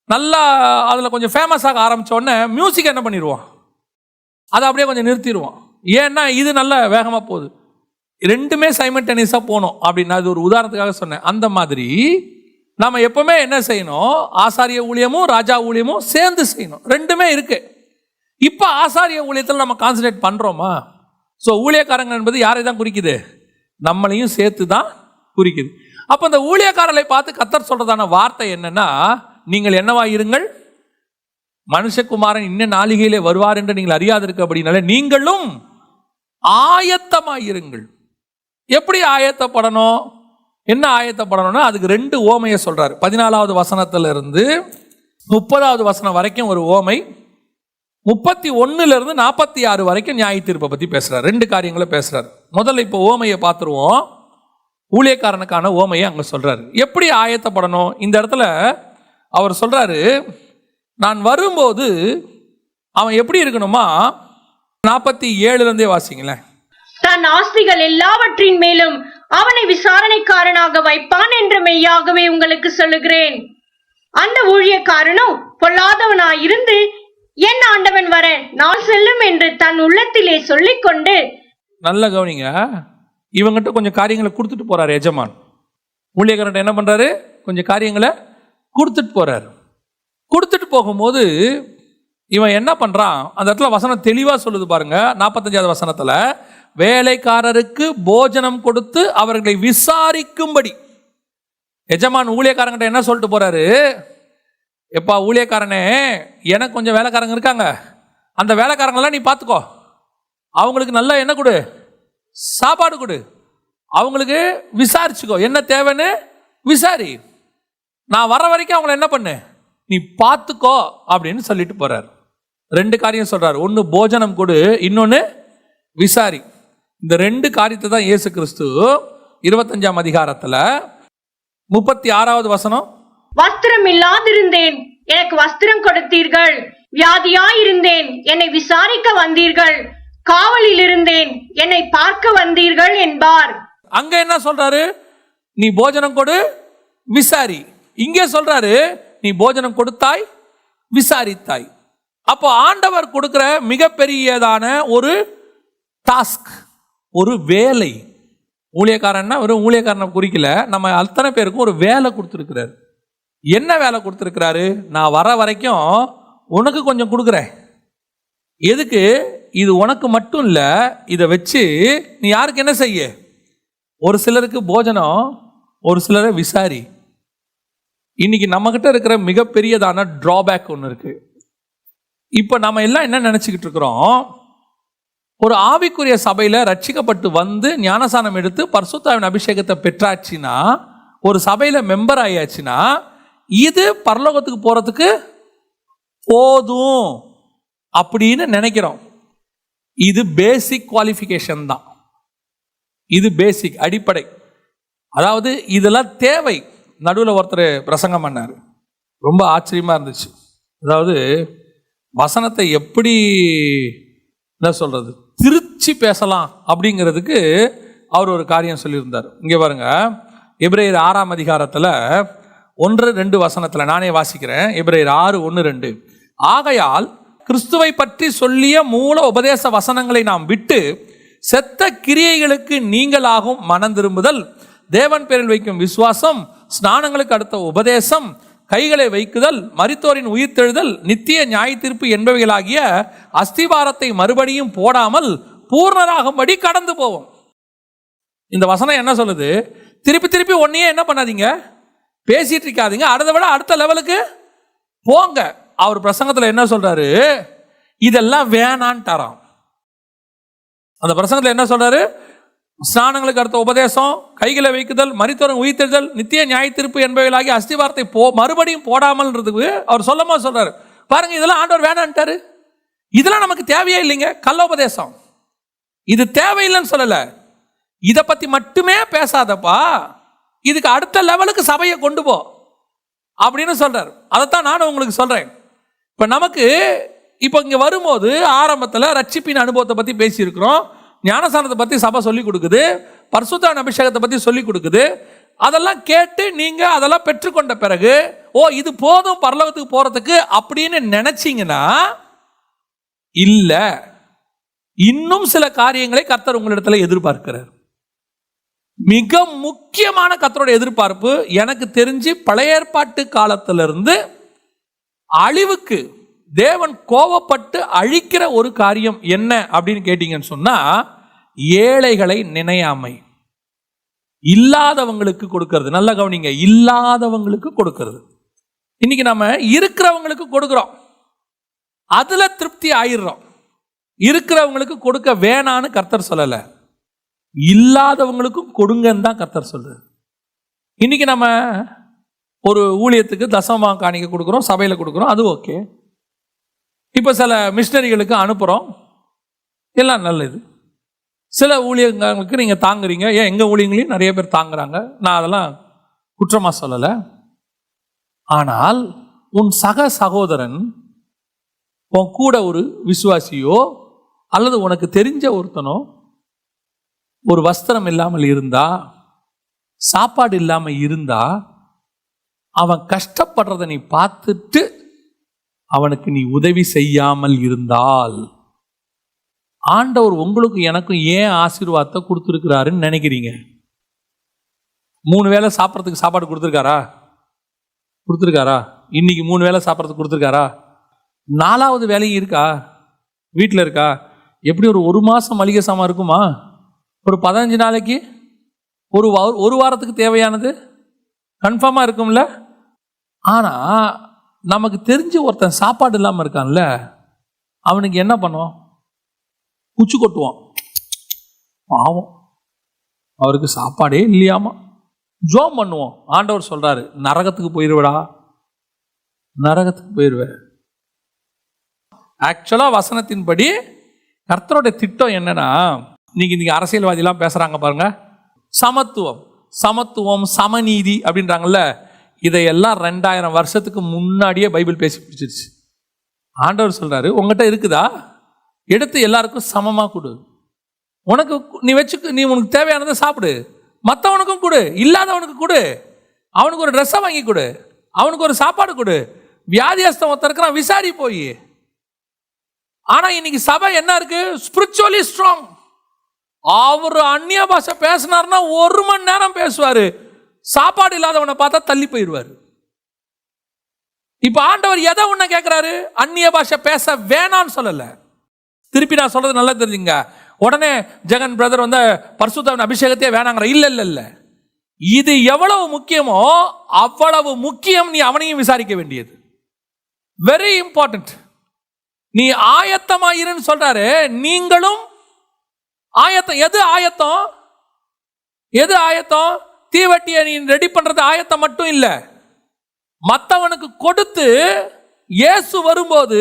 நல்லா அதில் கொஞ்சம் ஃபேமஸ் ஆக ஆரம்பித்தோடனே மியூசிக் என்ன பண்ணிடுவோம், அதை அப்படியே கொஞ்சம் நிறுத்திடுவோம். ஏன்னா இது நல்லா வேகமாக போகுது. ரெண்டுமே சைமல்டேனியஸாக போகணும் அப்படின்னா, அது ஒரு உதாரணத்துக்காக சொன்னேன். அந்த மாதிரி நம்ம எப்பவுமே என்ன செய்யணும், ஆசாரிய ஊழியமும் ராஜா ஊழியமும் சேர்ந்து செய்யணும். ரெண்டுமே இருக்கு. இப்போ ஆசாரிய ஊழியத்தில் நம்ம கான்சன்ட்ரேட் பண்ணுறோமா? ஸோ ஊழியக்காரங்க என்பது யாரை தான் குறிக்குது, நம்மளையும் சேர்த்து தான் குறிக்குது. அப்போ அந்த ஊழியக்காரர்களை பார்த்து கர்த்தர் சொல்றதான வார்த்தை என்னன்னா, நீங்கள் என்னவா இருங்கள், மனுஷகுமாரன் இன்ன நாளிகையிலே வருவார் என்று நீங்கள் அறியாதிருக்க அப்படின்னாலே நீங்களும் ஆயத்தமாயிருங்கள். எப்படி ஆயத்தப்படணும், என்ன ஆயத்தப்படணும்னா அதுக்கு ரெண்டு ஓமையை சொல்றாரு. 14வது வசனத்திலிருந்து 30வது வசனம் வரைக்கும் ஒரு ஓமை, 31லிருந்து 46 வரைக்கும் நியாய தீர்ப்பை பற்றி பேசுறாரு. ரெண்டு காரியங்களை பேசுறாரு. முதல்ல இப்போ ஓமையை பார்த்துருவோம். ஊழியக்காரனுக்கான ஓமையை அங்கே சொல்றாரு. எப்படி ஆயத்தப்படணும் இந்த இடத்துல அவர் சொல்றாரு, நான் வரும்போது அவன் எப்படி இருக்கணுமா, 47லேருந்தே வாசிங்களேன். தன் ஆஸ்திகள் எல்லாவற்றின் மேலும் அவனை விசாரணைக்காரனாக வைப்பான் என்று மெய்யாகவே உங்களுக்கு சொல்லுகிறேன். அந்த ஊழியக்காரனும் பொல்லாதவனாயிருந்து என் ஆண்டவன் வர நாள் செல்லும் என்று தன் உள்ளத்திலே சொல்லிக்கொண்டு, நல்ல கவனிங்க, இவங்கிட்ட கொஞ்சம் காரியங்களை கொடுத்துட்டு போறாரு எஜமான். ஊழியக்காரன் என்ன பண்றாரு, கொஞ்சம் காரியங்களை கொடுத்துட்டு போறாரு. கொடுத்துட்டு போகும்போது இவன் என்ன பண்றான், அந்த இடத்துல வசனம் தெளிவா சொல்லுது பாருங்க. 45வது வசனத்துல, வேலைக்காரருக்கு போஜனம் கொடுத்து அவர்களை விசாரிக்கும்படி. எஜமான் ஊழியக்காரங்கிட்ட என்ன சொல்லிட்டு போறாரு, எப்பா ஊழியக்காரனே, எனக்கு கொஞ்சம் வேலைக்காரங்க இருக்காங்க, அந்த வேலைக்காரங்களெல்லாம் நீ பார்த்துக்கோ, அவங்களுக்கு நல்லா என்ன கொடு, சாப்பாடு கொடு, அவங்களுக்கு விசாரிச்சுக்கோ, என்ன தேவைன்னு விசாரி, நான் வர வரைக்கும் அவங்கள என்ன பண்ணு, நீ பார்த்துக்கோ அப்படின்னு சொல்லிட்டு போறாரு. ரெண்டு காரியம் சொல்றாரு, ஒன்று போஜனம் கொடு, இன்னொன்று விசாரி. இந்த ரெண்டு காரியத்தை தான் இயேசு கிறிஸ்து 25ஆம் அதிகாரத்துல 36வது வசனம், வஸ்திரம் இல்லாதிருந்தேன், எனக்கு வஸ்திரம் கொடுத்தீர்கள், வியாதியாயிருந்தேன், என்னை விசாரிக்க வந்தீர்கள், காவலில் இருந்தேன், என்னை பார்க்க வந்தீர்கள் என்பார். அங்க என்ன சொல்றாரு, நீ போஜனம் கொடு விசாரி. இங்கே சொல்றாரு, நீ போஜனம் கொடுத்தாய் விசாரித்தாய். அப்போ ஆண்டவர் கொடுக்கிற மிகப்பெரியதான ஒரு டாஸ்க், ஒரு வேலை. ஊழியக்காரன்னா வெறும் ஊழியக்காரனை குறிக்கல, நம்ம அத்தனை பேருக்கும் ஒரு வேலை கொடுத்துருக்கிறாரு. என்ன வேலை கொடுத்துருக்கிறாரு, நான் வர வரைக்கும் உனக்கு கொஞ்சம் கொடுக்குறேன். எதுக்கு, இது உனக்கு மட்டும் இல்லை, இதை வச்சு நீ யாருக்கு என்ன செய்ய, ஒரு சிலருக்கு போஜனம், ஒரு சிலரை விசாரி. இன்னைக்கு நம்ம கிட்ட இருக்கிற மிகப்பெரியதான டிராபேக் ஒன்று இருக்கு. இப்போ நம்ம எல்லாம் என்ன நினைச்சுக்கிட்டு இருக்கிறோம், ஒரு ஆவிக்குரிய சபையில ரட்சிக்கப்பட்டு வந்து ஞானசானம் எடுத்து பரிசுத்தாவின் அபிஷேகத்தை பெற்றாச்சுன்னா, ஒரு சபையில மெம்பர் ஆயாச்சுன்னா, இது பரலோகத்துக்கு போறதுக்கு போதும் அப்படின்னு நினைக்கிறோம். இது பேசிக் குவாலிஃபிகேஷன் தான், இது பேசிக் அடிப்படை. அதாவது இதெல்லாம் தேவை. நடுவில் ஒருத்தர் பிரசங்கம் பண்ணார், ரொம்ப ஆச்சரியமா இருந்துச்சு. அதாவது வசனத்தை எப்படி என்ன சொல்றது, திருச்சி பேசலாம் அப்படிங்கிறதுக்கு அவர் ஒரு காரியம் சொல்லியிருந்தார். இங்கே பாருங்க, எபிரேயர் 6ஆம் அதிகாரத்தில் 1-2 வசனத்தில் நானே வாசிக்கிறேன். எபிரேயர் 6:1-2, ஆகையால் கிறிஸ்துவை பற்றி சொல்லிய மூல உபதேச வசனங்களை நாம் விட்டு செத்த கிரியைகளுக்கு நீங்களாகும் மனம் திரும்புதல், தேவன் பேரில் வைக்கும் விசுவாசம், ஸ்நானங்களுக்கு அடுத்த உபதேசம், கைகளை வைக்குதல், மரித்தோரின் உயிர்த்தெழுதல், நித்திய நியாய தீர்ப்பு என்பவைகளாகிய அஸ்திபாரத்தை மறுபடியும் போடாமல் பூர்ணராகும்படி கடந்து போவோம். இந்த வசனம் என்ன சொல்லுது? திருப்பி திருப்பி ஒன்னையே என்ன பண்ணாதீங்க, பேசிட்டு இருக்காதீங்க, அடுத்த லெவலுக்கு போங்க. அவர் பிரசங்கத்தில் என்ன சொல்றாரு? இதெல்லாம் வேணான்ட்டாராம். அந்த பிரசங்கத்தில் என்ன சொல்றாரு? ஸ்நானங்களுக்கு அடுத்த உபதேசம், கைகளை வைக்குதல், மரித்தோரின் உயிர்த்தெழுதல், நித்திய நியாய தீர்ப்பு என்பவைகளாகி அஸ்திபாரத்தை மறுபடியும் போடாமல்ன்றதுக்கு அவர் சொல்லமா சொல்றாரு. பாருங்க, இதெல்லாம் ஆண்டவர் வேணான்ட்டாரு. இதெல்லாம் நமக்கு தேவையே இல்லைங்க. கள்ளோபதேசம் இது தேவையில்லைன்னு சொல்லல. இதை பத்தி மட்டுமே பேசாதப்பா, இதுக்கு அடுத்த லெவலுக்கு சபையை கொண்டு போ அப்படின்னு சொல்றாரு. அதைத்தான் நானும் உங்களுக்கு சொல்றேன். இப்ப நமக்கு இப்போ இங்க வரும்போது ஆரம்பத்தில் ரட்சிப்பின் அனுபவத்தை பத்தி பேசியிருக்கிறோம், ஞானஸ்நானத்தை பத்தி சபை சொல்லி கொடுக்குது, பரிசுத்த அபிஷேகத்தை பத்தி சொல்லி கொடுக்குது. அதெல்லாம் கேட்டு நீங்க அதெல்லாம் பெற்றுக்கொண்ட பிறகு இது போதும் பரலோகத்துக்கு போறதுக்கு அப்படின்னு நினைச்சீங்கன்னா, இல்ல, இன்னும் சில காரியங்களை கர்த்தர் உங்களிடத்துல எதிர்பார்க்கிறார். மிக முக்கியமான கர்த்தரோட எதிர்பார்ப்பு எனக்கு தெரிஞ்சு பழைய ஏற்பாட்டு காலத்திலிருந்து அழிவுக்கு தேவன் கோபப்பட்டு அழிக்கிற ஒரு காரியம் என்ன அப்படின்னு கேட்டீங்கன்னு சொன்னா, ஏழைகளை நினையாமை, இல்லாதவங்களுக்கு கொடுக்கிறது. நல்ல கவனிங்க, இல்லாதவங்களுக்கு கொடுக்கிறது. இன்னைக்கு நம்ம இருக்கிறவங்களுக்கு கொடுக்கிறோம், அதுல திருப்தி ஆயிடுறோம். இருக்கிறவங்களுக்கு கொடுக்க வேணான்னு கர்த்தர் சொல்லல, இல்லாதவங்களுக்கும் கொடுங்கன்னு தான் கர்த்தர் சொல்றாரு. இன்னைக்கு நம்ம ஒரு ஊழியத்துக்கு தசம காணிக்கை கொடுக்குறோம், சபையில் கொடுக்குறோம், அது ஓகே. இப்போ சில மிஷினரிகளுக்கு அனுப்புகிறோம், எல்லாம் நல்லது. சில ஊழியங்களுக்கு நீங்கள் தாங்குறீங்க, ஏன் எங்கள் ஊழியங்களையும் நிறைய பேர் தாங்குறாங்க, நான் அதெல்லாம் குற்றமாக சொல்லலை. ஆனால் உன் சக சகோதரன், உன் கூட ஒரு விசுவாசியோ அல்லது உனக்கு தெரிஞ்ச ஒருத்தனோ ஒரு வஸ்திரம் இல்லாமல் இருந்தா, சாப்பாடு இல்லாமல் இருந்தா, அவன் கஷ்டப்படுறதை நீ பார்த்துட்டு அவனுக்கு நீ உதவி செய்யாமல் இருந்தால், ஆண்டவர் உங்களுக்கு எனக்கும் ஏன் ஆசீர்வாதத்தை கொடுத்துருக்கிறாருன்னு நினைக்கிறீங்க? 3 வேளை சாப்பிட்றதுக்கு சாப்பாடு கொடுத்துருக்காரா? இன்னைக்கு 3 வேளை சாப்பிட்றதுக்கு கொடுத்துருக்காரா? 4வது வேலையும் இருக்கா? வீட்டில் இருக்கா? எப்படி ஒரு மாதம் மளிகை சாமான் இருக்குமா? ஒரு 15 நாளைக்கு, ஒரு வாரத்துக்கு தேவையானது கன்ஃபார்மாக இருக்கும்ல. ஆனால் நமக்கு தெரிஞ்சு ஒருத்தன் சாப்பாடு இல்லாமல் இருக்கான்ல, அவனுக்கு என்ன பண்ணுவோம்? குச்சி கொட்டுவான். பாவம், அவருக்கு சாப்பாடே இல்லையாமா. ஜோம் பண்ணுவோம். ஆண்டவர் சொல்றாரு, நரகத்துக்கு போயிடுவடா, நரகத்துக்கு போயிடுவேன். ஆக்சுவலா வசனத்தின்படி கர்த்தரோட திட்டம் என்னன்னா, இன்னைக்கு அரசியல்வாதிலாம் பேசுறாங்க பாருங்க, சமத்துவம் சமநீதி அப்படின்றாங்கல்ல, இதையெல்லாம் 2000 வருஷத்துக்கு முன்னாடியே பைபிள் பேசி பிடிச்சிருச்சு. ஆண்டவர் சொல்றாரு, உங்ககிட்ட இருக்குதா, எடுத்து எல்லாருக்கும் சமமா கொடு. உனக்கு நீ உனக்கு தேவையானதை சாப்பிடு, மற்றவனுக்கும் கொடு, இல்லாதவனுக்கு கொடு, அவனுக்கு ஒரு ட்ரெஸ்ஸை வாங்கி கொடு, அவனுக்கு ஒரு சாப்பாடு கொடு. வியாதியஸ்தம் ஒருத்தர் இருக்கிறான், விசாரி போய். ஆனா இன்னைக்கு சபை என்ன இருக்கு? Spiritually strong. அவர் அந்நிய பாஷை பேசினார்னா 1 மணி நேரம் பேசுவாரு, சாப்பாடு இல்லாதவனை பார்த்தா தள்ளி போயிடுவாரு. இப்ப ஆண்டவர் எதை உன்ன கேட்கிறாரு? அந்நிய பாஷை பேச வேணான்னு சொல்லல. திருப்பி நான் சொல்றது நல்லா தெரிஞ்சுங்க. உடனே ஜெகன் பிரதர் வந்து பரிசுத்த அபிஷேகத்தையே வேணாங்கிற. இல்ல, இது எவ்வளவு முக்கியமோ அவ்வளவு முக்கியம் நீ அவனையும் விசாரிக்க வேண்டியது. Very important. நீ ஆயத்தமாயிருன்னு சொல்றாரு, நீங்களும் ஆயத்தம். எது ஆயத்தம்? தீவட்டியை நீ ரெடி பண்றது ஆயத்தம் மட்டும் இல்ல, மற்றவனுக்கு கொடுத்து இயேசு வரும்போது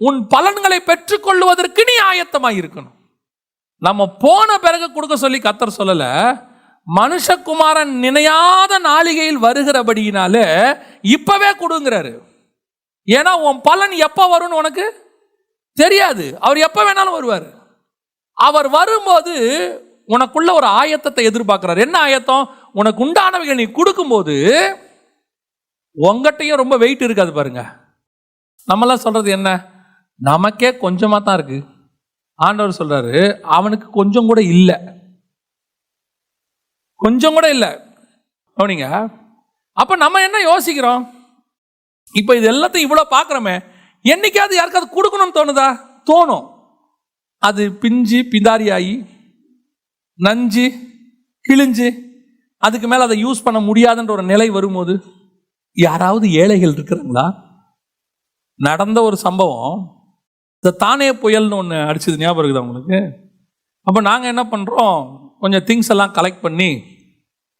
உன் பலன்களை பெற்றுக்கொள்வதற்கு நீ ஆயத்தமாக இருக்கணும். நம்ம போன பிறகு கொடுக்க சொல்லி கர்த்தர் சொல்லல. மனுஷகுமாரன் நினையாத நாளிகையில் வருகிறபடியினாலே இப்பவே கொடுங்கிறாரு. ஏன்னா உன் பலன் எப்ப வரும்னு உனக்கு தெரியாது. அவர் எப்ப வேணாலும் வருவார். அவர் வரும்போது உனக்குள்ள ஒரு ஆயத்தத்தை எதிர்பார்க்கிறார். என்ன ஆயத்தம்? உனக்கு உண்டானவைகள் நீ கொடுக்கும்போது உங்ககிட்டையும் ரொம்ப வெயிட் இருக்காது பாருங்க. நம்மளாம் சொல்றது என்ன? நமக்கே கொஞ்சமா தான் இருக்கு, ஆண்டவர் சொல்றாரு அவனுக்கு கொஞ்சம் கூட இல்லை, கொஞ்சம் கூட இல்லை. கவனிங்க. அப்ப நம்ம என்ன யோசிக்கிறோம்? இப்ப இது எல்லாத்தையும் இவ்வளவு பார்க்கிறோமே, என்னைக்காவது யாருக்காவது கொடுக்கணும்னு தோணுதா? தோணும். அது பிஞ்சு பிதாரியாகி நஞ்சு கிழிஞ்சு அதுக்கு மேல அதை யூஸ் பண்ண முடியாதுன்ற ஒரு நிலை வரும்போது யாராவது ஏழைகள் இருக்கிறாங்களா? நடந்த ஒரு சம்பவம், இந்த தானே புயல்னு ஒன்று அடிச்சது ஞாபகம் இருக்குதா உங்களுக்கு? அப்போ நாங்கள் என்ன பண்ணுறோம், கொஞ்சம் திங்ஸ் எல்லாம் கலெக்ட் பண்ணி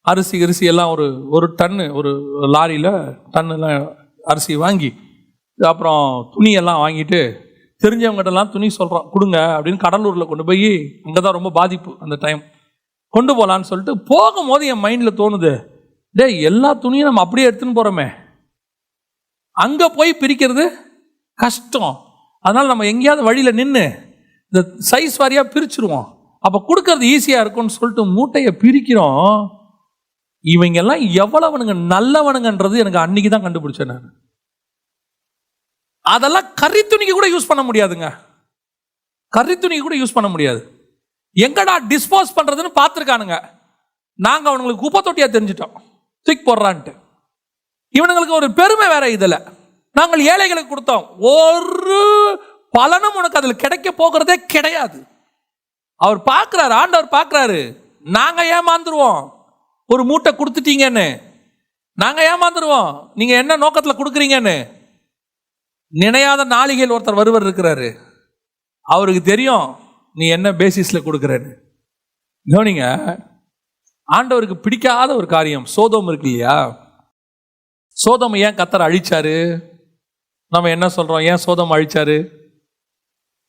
அரிசி எல்லாம் ஒரு டன்னு, ஒரு லாரியில் டன்னுலாம் அரிசி வாங்கி, அப்புறம் துணியெல்லாம் வாங்கிட்டு தெரிஞ்சவங்ககிட்டலாம் துணி சொல்கிறோம் கொடுங்க அப்படின்னு. கடலூரில் கொண்டு போய், அங்கே தான் ரொம்ப பாதிப்பு அந்த டைம், கொண்டு போகலான்னு சொல்லிட்டு போகும்போது என் மைண்டில் தோணுது, எல்லா துணியும் நம்ம அப்படியே எடுத்துன்னு போகிறோமே, அங்கே போய் பிரிக்கிறது கஷ்டம். அதனால் நம்ம எங்கேயாவது வழியில் நின்று இந்த சைஸ் வாரியாக பிரிச்சுருவோம், அப்போ கொடுக்கறது ஈஸியாக இருக்கும்னு சொல்லிட்டு மூட்டையை பிரிக்கிறோம். இவங்கெல்லாம் எவ்வளவனுங்க நல்லவனுங்கன்றது எனக்கு அன்னைக்கு தான் கண்டுபிடிச்சேன் நான். அதெல்லாம் கறி துணிக்கு கூட யூஸ் பண்ண முடியாதுங்க, கறி துணிக்கு கூட யூஸ் பண்ண முடியாது. எங்கடா டிஸ்போஸ் பண்றதுன்னு பார்த்துருக்கானுங்க. நாங்கள் அவனுங்களுக்கு குப்பை தொட்டியா தெரிஞ்சிட்டோம், தூக்கி போடுறான்ட்டு. இவனுங்களுக்கு ஒரு பெருமை வேற, இதில் நாங்கள் ஏழைகளுக்கு கொடுத்தோம், ஒரு பலனும் உனக்கு அதில் கிடைக்க போகிறதே கிடையாது. அவர் பார்க்குறாரு, ஆண்டவர் பார்க்குறாரு, நாங்கள் ஏமாந்துருவோம். ஒரு மூட்டை கொடுத்துட்டீங்கன்னு நாங்கள் ஏமாந்துருவோம், நீங்கள் என்ன நோக்கத்தில் கொடுக்குறீங்கன்னு. நினையாத நாளிகையில் ஒருத்தர் வருவர் இருக்கிறாரு, அவருக்கு தெரியும் நீ என்ன பேசிஸில் கொடுக்குறன்னு. கவனிங்க, ஆண்டவருக்கு பிடிக்காத ஒரு காரியம் சோதோம் இருக்கு இல்லையா? சோதோம் ஏன் கர்த்தர் அழிச்சாரு? நம்ம என்ன சொல்றோம், ஏன் சோதோம் அழிச்சாரு?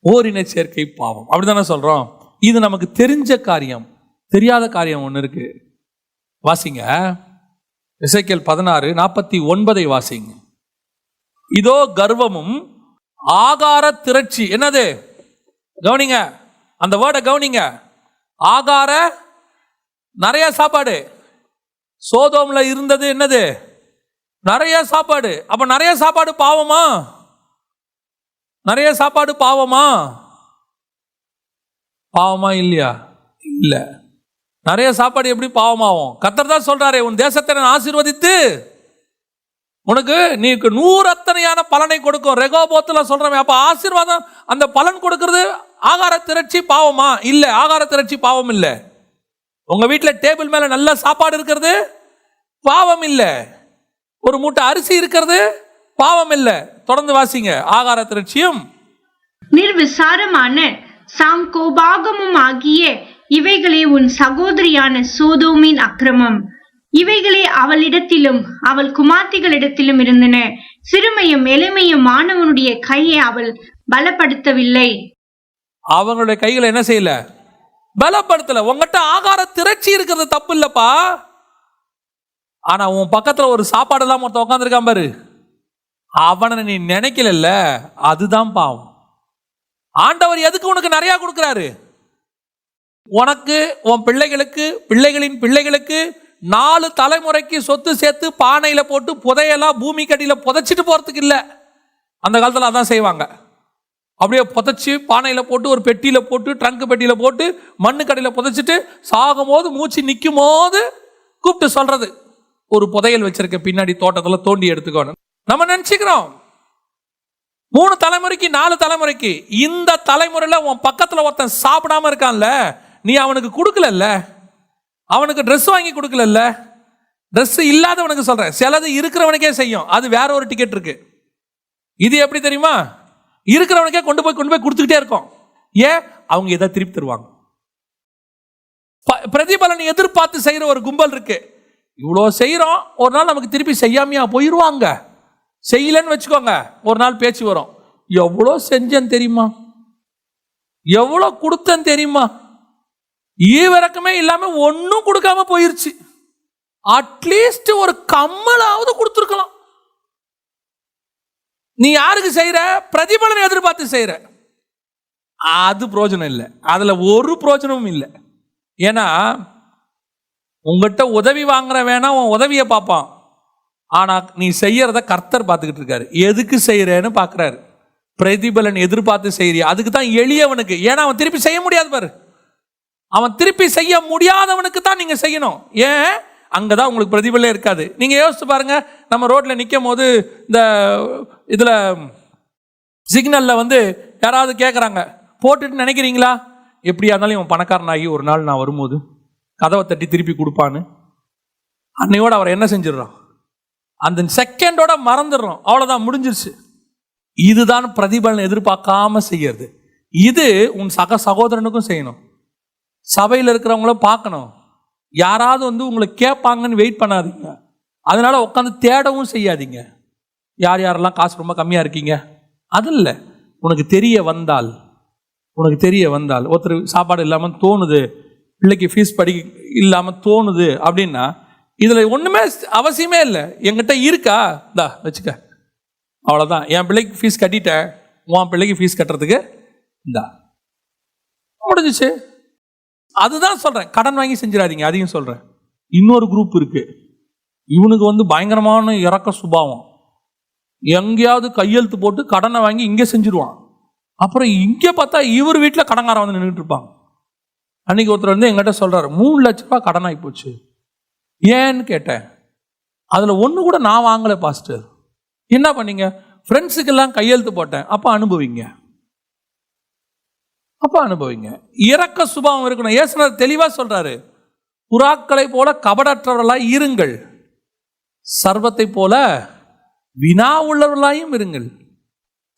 ஓரின சேர்க்கை பாவம், அப்படிதானே சொல்றோம். இது நமக்கு தெரிஞ்ச காரியம். தெரியாத காரியம் ஒன்று இருக்கு. வாசிங்க, எசேக்கியேல் 16:49 வாசிங்க. இதோ கர்வமும் ஆகார திரட்சி, என்னது? கவனிங்க, அந்த வேர்டை கவனிங்க. ஆகார, நிறைய சாப்பாடு. சோதோம்ல இருந்தது என்னது? நிறைய சாப்பாடு. அப்ப நிறைய சாப்பாடு பாவமா? நிறைய சாப்பாடு பாவமா? பாவமா இல்லையா? இல்ல. நிறைய சாப்பாடு எப்படி பாவமாகும்? கர்த்தர் தான் சொல்றாரு, உன் தேசத்தை நான் ஆசீர்வதித்து உனக்கு நீ 100 அத்தனையான பலனை கொடுக்கும். ரெகோபோத்துல சொல்றேன். அப்ப ஆசீர்வாதம், அந்த பலன் கொடுக்கிறது ஆகார திரட்சி பாவமா? இல்ல, ஆகார திரட்சி பாவம் இல்ல. உங்க வீட்டில் டேபிள் மேல நல்ல சாப்பாடு இருக்கிறது பாவம் இல்ல. ஒரு மூட்டை அரிசி இருக்கிறது பாவம் இல்ல. தொடர்ந்து வாசிங்க. ஆகார திரட்சியும் நிர்விசாரமான சாங்கோபாகமும் ஆகிய இவைகளே உன் சகோதரியான சோதோமின் அக்கிரமம். இவைகளே அவளிடத்திலும் அவள் குமார்த்திகளிடத்திலும் இருந்தன. சிறுமையும் எளிமையும் மாணவனுடைய கையை அவள் பலப்படுத்தவில்லை. அவங்களுடைய கைகளை என்ன செய்யல? பலப்படுத்தல. உங்ககிட்ட ஆகார திரட்சி இருக்கிறது தப்பு இல்லப்பா. ஆனா உன் பக்கத்துல ஒரு சாப்பாடு எல்லாம் ஒருத்தன் உட்காந்துருக்கான் பாரு, அவனை நீ நினைக்கல, அதுதான் பாவம். ஆண்டவர் எதுக்கு உனக்கு நிறைய கொடுக்கிறாரு? உனக்கு, உன் பிள்ளைகளுக்கு, பிள்ளைகளின் பிள்ளைகளுக்கு 4 தலைமுறைக்கு சொத்து சேர்த்து பானையில போட்டு புதையெல்லாம் பூமி கடியில புதைச்சிட்டு போறதுக்கு இல்ல. அந்த காலத்துல அதான் செய்வாங்க. அப்படியே புதைச்சி பானையில போட்டு ஒரு பெட்டியில போட்டு, ட்ரங்க் பெட்டியில போட்டு மண்ணு கடையில புதைச்சிட்டு சாகும் போது மூச்சு நிற்கும் போது கூப்பிட்டு சொல்றது, ஒரு புதையல் வச்சிருக்க பின்னாடி தோட்டத்துல தோண்டி எடுத்துக்கணும். நம்ம நினைச்சுக்கிறோம் 3 தலைமுறைக்கு 4 தலைமுறைக்கு. இந்த தலைமுறையில உன் பக்கத்துல ஒருத்தன் சாப்பிடாம இருக்கான்ல, நீ அவனுக்கு கொடுக்கல, அவனுக்கு ட்ரெஸ் வாங்கி கொடுக்கல. ட்ரெஸ் இல்லாதவனுக்கு சொல்றேன், சிலது இருக்கிறவனுக்கே செய்யும், அது வேற ஒரு டிக்கெட் இருக்கு. இது எப்படி தெரியுமா? இருக்கிறவனுக்கே கொண்டு போய் கொடுத்துக்கிட்டே இருக்கும். ஏன்? அவங்க எதை திருப்பி தருவாங்க. பிரதிபலன் எதிர்பார்த்து செய்யற ஒரு கும்பல் இருக்கு. இவ்வளோ செய்யறோம், ஒரு நாள் நமக்கு திருப்பி செய்யாமையா போயிடுவாங்க. செய்யலன்னு வச்சுக்கோங்க, ஒரு நாள் பேச்சு வரும், எவ்வளோ செஞ்சேன்னு தெரியுமா, எவ்வளோ கொடுத்தேன்னு தெரியுமா, ஈவிரக்கமே இல்லாம ஒன்னும் கொடுக்காம போயிருச்சு, அட்லீஸ்ட் ஒரு கம்மலாவது கொடுத்துருக்கலாம். நீ யாருக்கு செய்யற? பிரதிபலனை எதிர்பார்த்து செய்யற, அது பிரயோஜனம் இல்லை. அதுல ஒரு பிரயோஜனமும் இல்லை. ஏன்னா உங்ககிட்ட உதவி வாங்குற வேணா உன் உதவியை பார்ப்பான், ஆனா நீ செய்யறத கர்த்தர் பார்த்துக்கிட்டு இருக்காரு. எதுக்கு செய்யறேன்னு பார்க்கறாரு. பிரதிபலன் எதிர்பார்த்து செய்யறியா? அதுக்கு தான் எளியவனுக்கு. ஏன்னா அவன் திருப்பி செய்ய முடியாது பாரு. அவன் திருப்பி செய்ய முடியாதவனுக்கு தான் நீங்க செய்யணும். ஏன்? அங்கதான் உங்களுக்கு பிரதிபலனே இருக்காது. நீங்க யோசிச்சு பாருங்க, நம்ம ரோட்ல நிற்கும் போது இந்த இதுல சிக்னல்ல யாராவது கேட்குறாங்க, போட்டுட்டு நினைக்கிறீங்களா எப்படியா இருந்தாலும் இவன் பணக்காரனாகி ஒரு நாள் நான் வரும்போது கதவை தட்டி திருப்பி கொடுப்பான்னு? அன்னையோட அவர் என்ன செஞ்சிடறோம்? அந்த செகண்டோட மறந்துடுறோம், அவ்வளோதான், முடிஞ்சிருச்சு. இதுதான் பிரதிபலன் எதிர்பார்க்காம செய்யறது. இது உன் சகோதரனுக்கும் செய்யணும். சபையில் இருக்கிறவங்களும் பார்க்கணும். யாராவது உங்களை கேட்பாங்கன்னு வெயிட் பண்ணாதீங்க. அதனால உட்காந்து தேடவும் செய்யாதீங்க. யார் யாரெல்லாம் காசு ரொம்ப கம்மியாக இருக்கீங்க, அது இல்லை. உனக்கு தெரிய வந்தால் ஒருத்தர் சாப்பாடு இல்லாமல் தோணுது, பிள்ளைக்கு ஃபீஸ் படி இல்லாமல் தோணுது அப்படின்னா இதில் ஒன்றுமே அவசியமே இல்லை. என்கிட்ட இருக்கா, இந்தா வச்சுக்க, அவ்வளோதான். என் பிள்ளைக்கு ஃபீஸ் கட்டிட்டேன், உன் பிள்ளைக்கு ஃபீஸ் கட்டுறதுக்கு இந்தா, முடிஞ்சிச்சு. அதுதான் சொல்கிறேன், கடன் வாங்கி செஞ்சிடாதீங்க. அதையும் சொல்கிறேன். இன்னொரு குரூப் இருக்கு, இவனுக்கு பயங்கரமான இறக்க சுபாவம். எங்கேயாவது கையெழுத்து போட்டு கடனை வாங்கி இங்கே செஞ்சிருவான். அப்புறம் இங்கே பார்த்தா இவர் வீட்டில் கடன்காரன் நின்றுட்டு இருப்பாங்க. அன்னைக்கு ஒருத்தர் எங்கிட்ட சொல்கிறார், 3 லட்ச ரூபாய் கடன் ஆகி போச்சு. ஏன்னு கேட்டேன். அதில் ஒன்று கூட நான் வாங்கலை பாஸ்டர். என்ன பண்ணீங்க? ஃப்ரெண்ட்ஸுக்கெல்லாம் கையெழுத்து போட்டேன். அப்போ அனுபவிங்க. இறக்க சுபாவம் இருக்கணும். இயேசுநாதர் தெளிவாக சொல்றாரு, புறாக்களை போல கபடற்றவர்களாய் இருங்கள், சர்வத்தை போல வினா உள்ளவர்களாயும் இருங்கள்.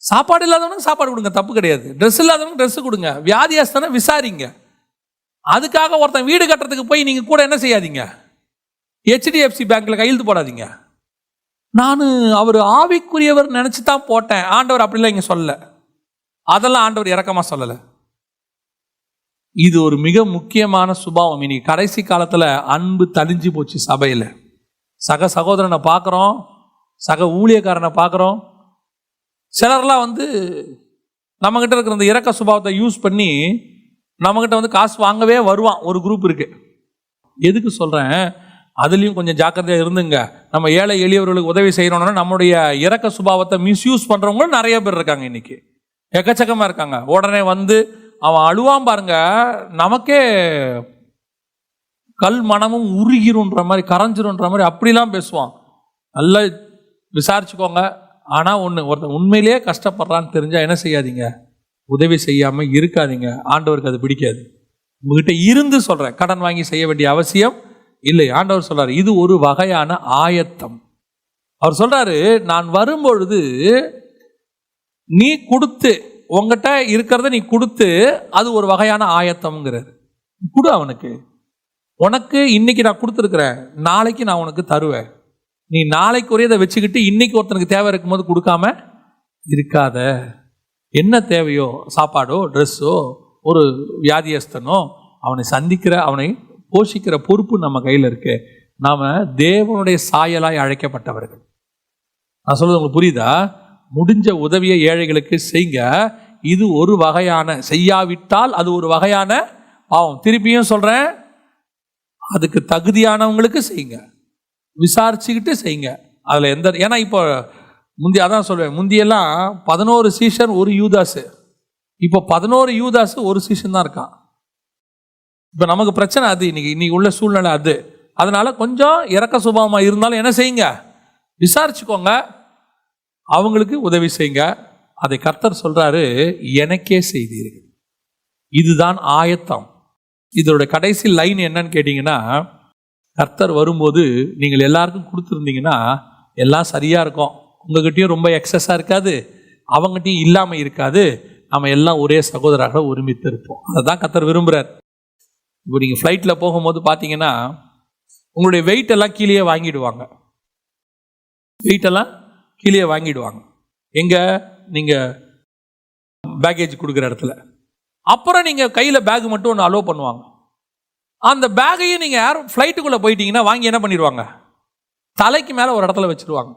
சாப்பாடு இல்லாதவனுக்கு சாப்பாடு கொடுங்க, தப்பு கிடையாது. ட்ரெஸ் இல்லாதவனுக்கு ட்ரெஸ் கொடுங்க. வியாதியாஸ்தான விசாரிங்க. அதுக்காக ஒருத்தன் வீடு கட்டுறதுக்கு போய் நீங்க கூட என்ன செய்யாதீங்க, HDFC பேங்க்ல கையெழுத்து போடாதீங்க. நான் அவர் ஆவிக்குரியவர் நினைச்சு தான் போட்டேன். ஆண்டவர் அப்படிலாம் இங்க சொல்லல. அதெல்லாம் ஆண்டவர் இறக்கமா சொல்லல. இது ஒரு மிக முக்கியமான சுபாவம். இன்னைக்கு கடைசி காலத்துல அன்பு தனிஞ்சு போச்சு சபையில. சக சகோதரனை பார்க்குறோம், சக ஊழியக்காரனை பார்க்குறோம். சிலர்லாம் நம்மகிட்ட இருக்கிற இந்த இறக்க சுபாவத்தை யூஸ் பண்ணி நம்மகிட்ட காசு வாங்கவே வருவான். ஒரு குரூப் இருக்கு. எதுக்கு சொல்றேன்? அதுலேயும் கொஞ்சம் ஜாக்கிரதையாக இருந்துங்க. நம்ம ஏழை எளியவர்களுக்கு உதவி செய்யணும்னா நம்முடைய இறக்க சுபாவத்தை மிஸ்யூஸ் பண்ணுறவங்களும் நிறைய பேர் இருக்காங்க. இன்னைக்கு எக்கச்சக்கமாக இருக்காங்க. உடனே அவன் அழுவான் பாருங்க, நமக்கே கல் மனமும் உருகிருன்ற மாதிரி, கரைஞ்சிருன்ற மாதிரி அப்படிலாம் பேசுவான். நல்லா விசாரிச்சுக்கோங்க. ஆனால் ஒருத்தன் உண்மையிலேயே கஷ்டப்படுறான்னு தெரிஞ்சால் என்ன செய்யாதீங்க, உதவி செய்யாமல் இருக்காதீங்க. ஆண்டவருக்கு அது பிடிக்காது. உங்ககிட்ட இருந்து சொல்கிறேன், கடன் வாங்கி செய்ய வேண்டிய அவசியம் இல்லை. ஆண்டவர் சொல்றாரு, இது ஒரு வகையான ஆயத்தம். அவர் சொல்றாரு, நான் வரும்பொழுது நீ கொடுத்து, உங்ககிட்ட இருக்கிறத நீ கொடுத்து, அது ஒரு வகையான ஆயத்தம்ங்கிறார். கொடு அவனுக்கு. உனக்கு இன்னைக்கு நான் கொடுத்துருக்கிறேன், நாளைக்கு நான் உனக்கு தருவேன். நீ நாளைக்கு ஒரேதை வச்சுக்கிட்டு இன்னைக்கு ஒருத்தனுக்கு தேவை இருக்கும்போது கொடுக்காம இருக்காத. என்ன தேவையோ, சாப்பாடோ ட்ரெஸ்ஸோ, ஒரு வியாதியஸ்தனோ, அவனை சந்திக்கிற, அவனை போஷிக்கிற பொறுப்பு நம்ம கையில் இருக்கு. நாம தேவனுடைய சாயலாய் அழைக்கப்பட்டவர்கள். நான் சொல்றது உங்களுக்கு புரியுதா? முடிஞ்ச உதவியை ஏழைகளுக்கு செய்யுங்க. இது ஒரு வகையான, செய்யாவிட்டால் அது ஒரு வகையான பாவம். திருப்பியும் சொல்றேன், அதுக்கு தகுதியானவங்களுக்கு செய்யுங்க, விசாரிச்சுக்கிட்டு செய்யுங்க. அதுல எந்த, ஏன்னா இப்போ முந்தி அதான் சொல்வேன், முந்தியெல்லாம் 11 சீஷன் ஒரு யூதாஸ், இப்போ 11 யூதாஸ் ஒரு சீஷன் தான் இருக்கான். இப்போ நமக்கு பிரச்சனை அது, இன்னைக்கு உள்ள சூழ்நிலை அது. அதனால கொஞ்சம் இறக்க சுபாவமா இருந்தாலும் என்ன செய்யுங்க, விசாரிச்சுக்கோங்க, அவங்களுக்கு உதவி செய்யுங்க. அதை கர்த்தர் சொல்றாரு, எனக்கே செய்தீர்கள். இதுதான் ஆயத்தம். இதோட கடைசி லைன் என்னன்னு கேட்டீங்கன்னா, கர்த்தர் வரும்போது நீங்கள் எல்லாருக்கும் கொடுத்துருந்தீங்கன்னா எல்லாம் சரியா இருக்கும். உங்ககிட்டயும் ரொம்ப எக்ஸஸா இருக்காது, அவங்ககிட்டயும் இல்லாம இருக்காது. நம்ம எல்லாம் ஒரே சகோதரராக ஒருமித்து இருப்போம். அதை தான் கர்த்தர் விரும்புறார். இப்போ நீங்கள் ஃப்ளைட்டில் போகும்போது பார்த்தீங்கன்னா உங்களுடைய வெயிட் எல்லாம் கீழே வாங்கிடுவாங்க. எங்கே? நீங்கள் பேக்கேஜ் கொடுக்குற இடத்துல. அப்புறம் நீங்கள் கையில் பேக் மட்டும் ஒன்று அலோவ் பண்ணுவாங்க. அந்த பேக்கையும் நீங்கள் ஃப்ளைட்டுக்குள்ளே போயிட்டீங்கன்னா வாங்கி என்ன பண்ணிடுவாங்க, தலைக்கு மேலே ஒரு இடத்துல வச்சுருவாங்க.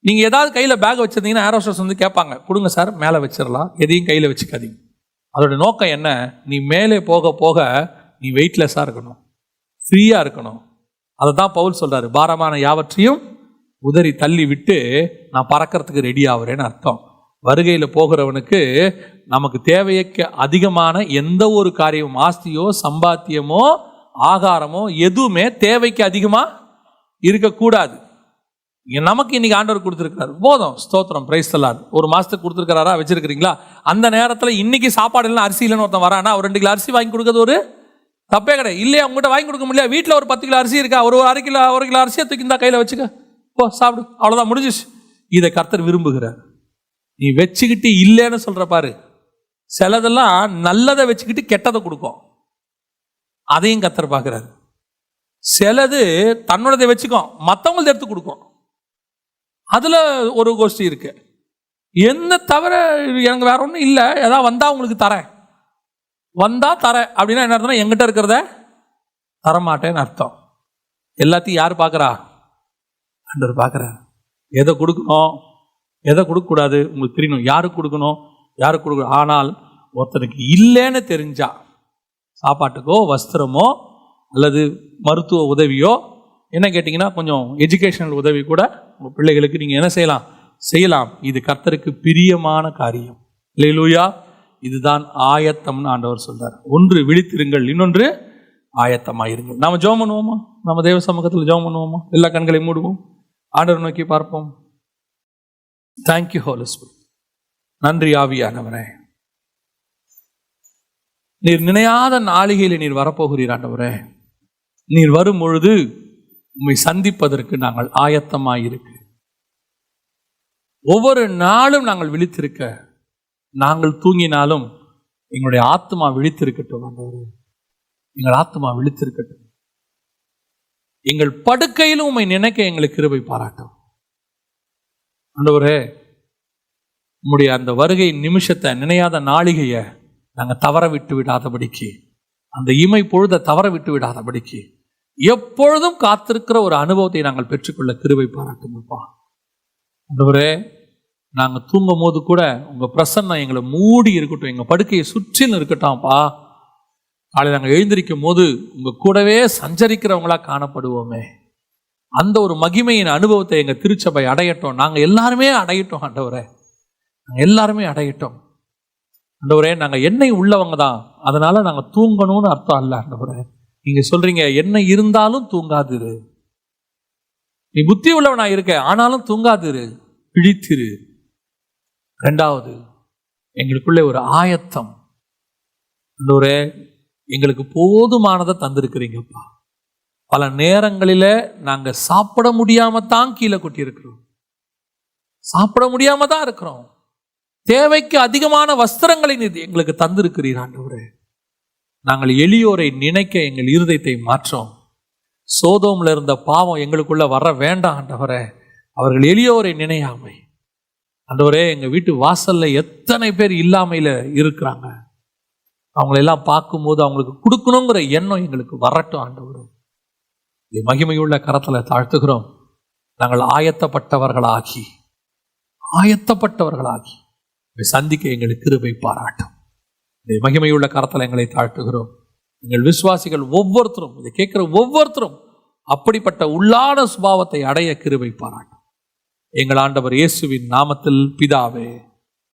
நீங்கள் ஏதாவது கையில் பேக் வச்சுருந்தீங்கன்னா ஏர் ஹோஸ்டஸ் கேட்பாங்க, கொடுங்க சார், மேலே வச்சிடலாம், எதையும் கையில் வச்சுக்காதீங்க. அதோட நோக்கம் என்ன? நீ மேலே போக போக நீ வெயிட்லெஸ்ஸாக இருக்கணும், ஃப்ரீயாக இருக்கணும். அதை தான் பவுல் சொல்கிறாரு, பாரமான யாவற்றையும் உதறி தள்ளி விட்டு நான் பறக்கிறதுக்கு ரெடி ஆகுறேன்னு அர்த்தம். வருகையில் போகிறவனுக்கு நமக்கு தேவைக்கு அதிகமான எந்த ஒரு காரியமும், ஆஸ்தியோ சம்பாத்தியமோ ஆகாரமோ எதுவுமே தேவைக்கு அதிகமாக இருக்கக்கூடாது. நமக்கு இன்னைக்கு ஆண்டவர் கொடுத்துருக்கிறார், போதும், ஸ்தோத்திரம், பிரைஸ் தி லார்ட். ஒரு மாதத்துக்கு கொடுத்துருக்கிறாரா, வச்சிருக்கிறீங்களா? அந்த நேரத்தில் இன்னைக்கு சாப்பாடு இல்லைன்னா அரிசி இல்லைன்னு ஒருத்தன் வரானா, ஒரு 2 கிலோ அரிசி வாங்கி கொடுக்குறது ஒரு தப்பே கிடையாது. இல்லையா உங்கள்கிட்ட வாங்கி கொடுக்க முடியல, வீட்டில் ஒரு 10 கிலோ அரிசி இருக்கா, ஒரு 1 கிலோ அரிசியை தூக்கி இந்த கையில் வச்சுக்க, போ சாப்பிடு, அவ்வளோதான், முடிஞ்சிச்சு. இதை கர்த்தர் விரும்புகிறார். நீ வச்சுக்கிட்டு இல்லைன்னு சொல்ற பாரு, சிலதெல்லாம் நல்லதை வச்சுக்கிட்டு கெட்டதை கொடுக்கும், அதையும் கர்த்தர் பார்க்கிறாரு. சிலது தன்னோடதை வச்சுக்கோ, மற்றவங்களது எடுத்து கொடுக்கும். அதுல ஒரு கோஷ்டி இருக்கு. என்ன தவிர எனக்கு வேற ஒன்றும் இல்லை, ஏதாவது வந்தா உங்களுக்கு தரேன், வந்தா தரேன் அப்படின்னா என்ன அர்த்தம்? எங்கிட்ட இருக்கிறத தரமாட்டேன்னு அர்த்தம். எல்லாத்தையும் யார் பார்க்குறா? ஆண்டவர் பார்க்குறாரு. எதை கொடுக்கணும், எதை கொடுக்கக்கூடாது உங்களுக்கு தெரியணும். யாருக்கு கொடுக்கணும், யாருக்கு கொடுக்கணும். ஆனால் ஒருத்தனுக்கு இல்லைன்னு தெரிஞ்சா, சாப்பாட்டுக்கோ வஸ்திரமோ அல்லது மருத்துவ உதவியோ, என்ன கேட்டிங்கன்னா கொஞ்சம் எஜுகேஷனல் உதவி கூட உங்கள் பிள்ளைகளுக்கு நீங்கள் என்ன செய்யலாம். இது கர்த்தருக்கு பிரியமான காரியம். அல்லேலூயா. இதுதான் ஆயத்தம்னு ஆண்டவர் சொல்றார். ஒன்று விழித்திருங்கள், இன்னொன்று ஆயத்தமாயிருங்கள். நாம ஜெபம் பண்ணுவோமா? நம்ம தேவ சமூகத்தில் ஜெபம் பண்ணுவோமா? எல்லா கண்களை மூடுவோம், ஆண்டவர் நோக்கி பார்ப்போம். Thank you Holy Spirit. நன்றி ஆவியானவரே, நீர் நினையாத நாளிகையில் நீர் வரப்போகிறீர். ஆண்டவரே, நீர் வரும் பொழுது உம்மை சந்திப்பதற்கு நாங்கள் ஆயத்தமாயிருக்க, ஒவ்வொரு நாளும் நாங்கள் விழித்திருக்க, நாங்கள் தூங்கினாலும் எங்களுடைய ஆத்மா விழித்திருக்கட்டும். ஆண்டவரே, எங்கள் ஆத்மா விழித்திருக்கட்டும். எங்கள் படுக்கையிலும் உம்மை நினைக்க எங்களுக்கு கிருபை பாராட்டும். ஆண்டவரே, உம்முடைய அந்த வருகை நிமிஷத்தை, நினையாத நாளிகையை நாங்கள் தவற விட்டு விடாதபடிக்கு, அந்த இமை பொழுதை தவற விட்டு விடாதபடிக்கு எப்பொழுதும் காத்திருக்கிற ஒரு அனுபவத்தை நாங்கள் பெற்றுக்கொள்ள கிருபை பாராட்டுங்கப்பா. ஆண்டவரே, நாங்கள் தூங்கும் போது கூட உங்கள் பிரசன்னம் எங்களை மூடி இருக்கட்டும், எங்கள் படுக்கையை சுற்றின்னு இருக்கட்டாம்ப்பா. காலையில் நாங்கள் எழுந்திருக்கும் போது உங்கள் கூடவே சஞ்சரிக்கிறவங்களா காணப்படுவோமே. அந்த ஒரு மகிமையின் அனுபவத்தை எங்கள் திருச்சபை அடையட்டும். நாங்கள் எல்லாருமே அடையட்டும் ஆண்டவரே, நாங்கள் எல்லாருமே அடையட்டும். ஆண்டவரே, நாங்கள் எண்ணெய் உள்ளவங்க தான், அதனால நாங்கள் தூங்கணும்னு அர்த்தம் அல்ல. ஆண்டவரே, நீங்க சொல்றீங்க எண்ணெய் இருந்தாலும் தூங்காதிரு, நீ புத்தி உள்ளவனா இருக்க, ஆனாலும் தூங்காதிரு, பிடித்திரு. 2வது, எங்களுக்குள்ளே ஒரு ஆயத்தம். ஆண்டவரே, எங்களுக்கு போதுமானதை தந்திருக்கிறீங்கப்பா. பல நேரங்களில நாங்க சாப்பிட முடியாம தான் கீழே கொட்டி இருக்கிறோம், சாப்பிட முடியாம தான் இருக்கிறோம். தேவைக்கு அதிகமான வஸ்திரங்களை எங்களுக்கு தந்திருக்கிறீர். ஆண்டவரே, நாங்கள் எளியோரை நினைக்க எங்கள் இருதயத்தை மாற்றோம். சோதோம்ல இருந்த பாவம் எங்களுக்குள்ள வர வேண்டாம் ஆண்டவரே. அவர்கள் எளியோரை நினையாமை. ஆண்டவரே, எங்க வீட்டு வாசல்ல எத்தனை பேர் இல்லாமையில இருக்கிறாங்க, அவங்களெல்லாம் பார்க்கும்போது அவங்களுக்கு கொடுக்கணுங்கிற எண்ணம் எங்களுக்கு வரட்டும். ஆண்டவரே, மகிமையுள்ள கரத்துல தாழ்த்துகிறோம். நாங்கள் ஆயத்தப்பட்டவர்களாகி சந்திக்க எங்களுக்கு கிருபை பாராட்டும். மகிமையுள்ள கரத்தில் எங்களை தாழ்த்துகிறோம். எங்கள் விசுவாசிகள் ஒவ்வொருத்தரும், இதை கேட்கிற ஒவ்வொருத்தரும் அப்படிப்பட்ட உள்ளான சுபாவத்தை அடைய கிருபை பாராட்டும். எங்கள் ஆண்டவர் இயேசுவின் நாமத்தில் பிதாவே.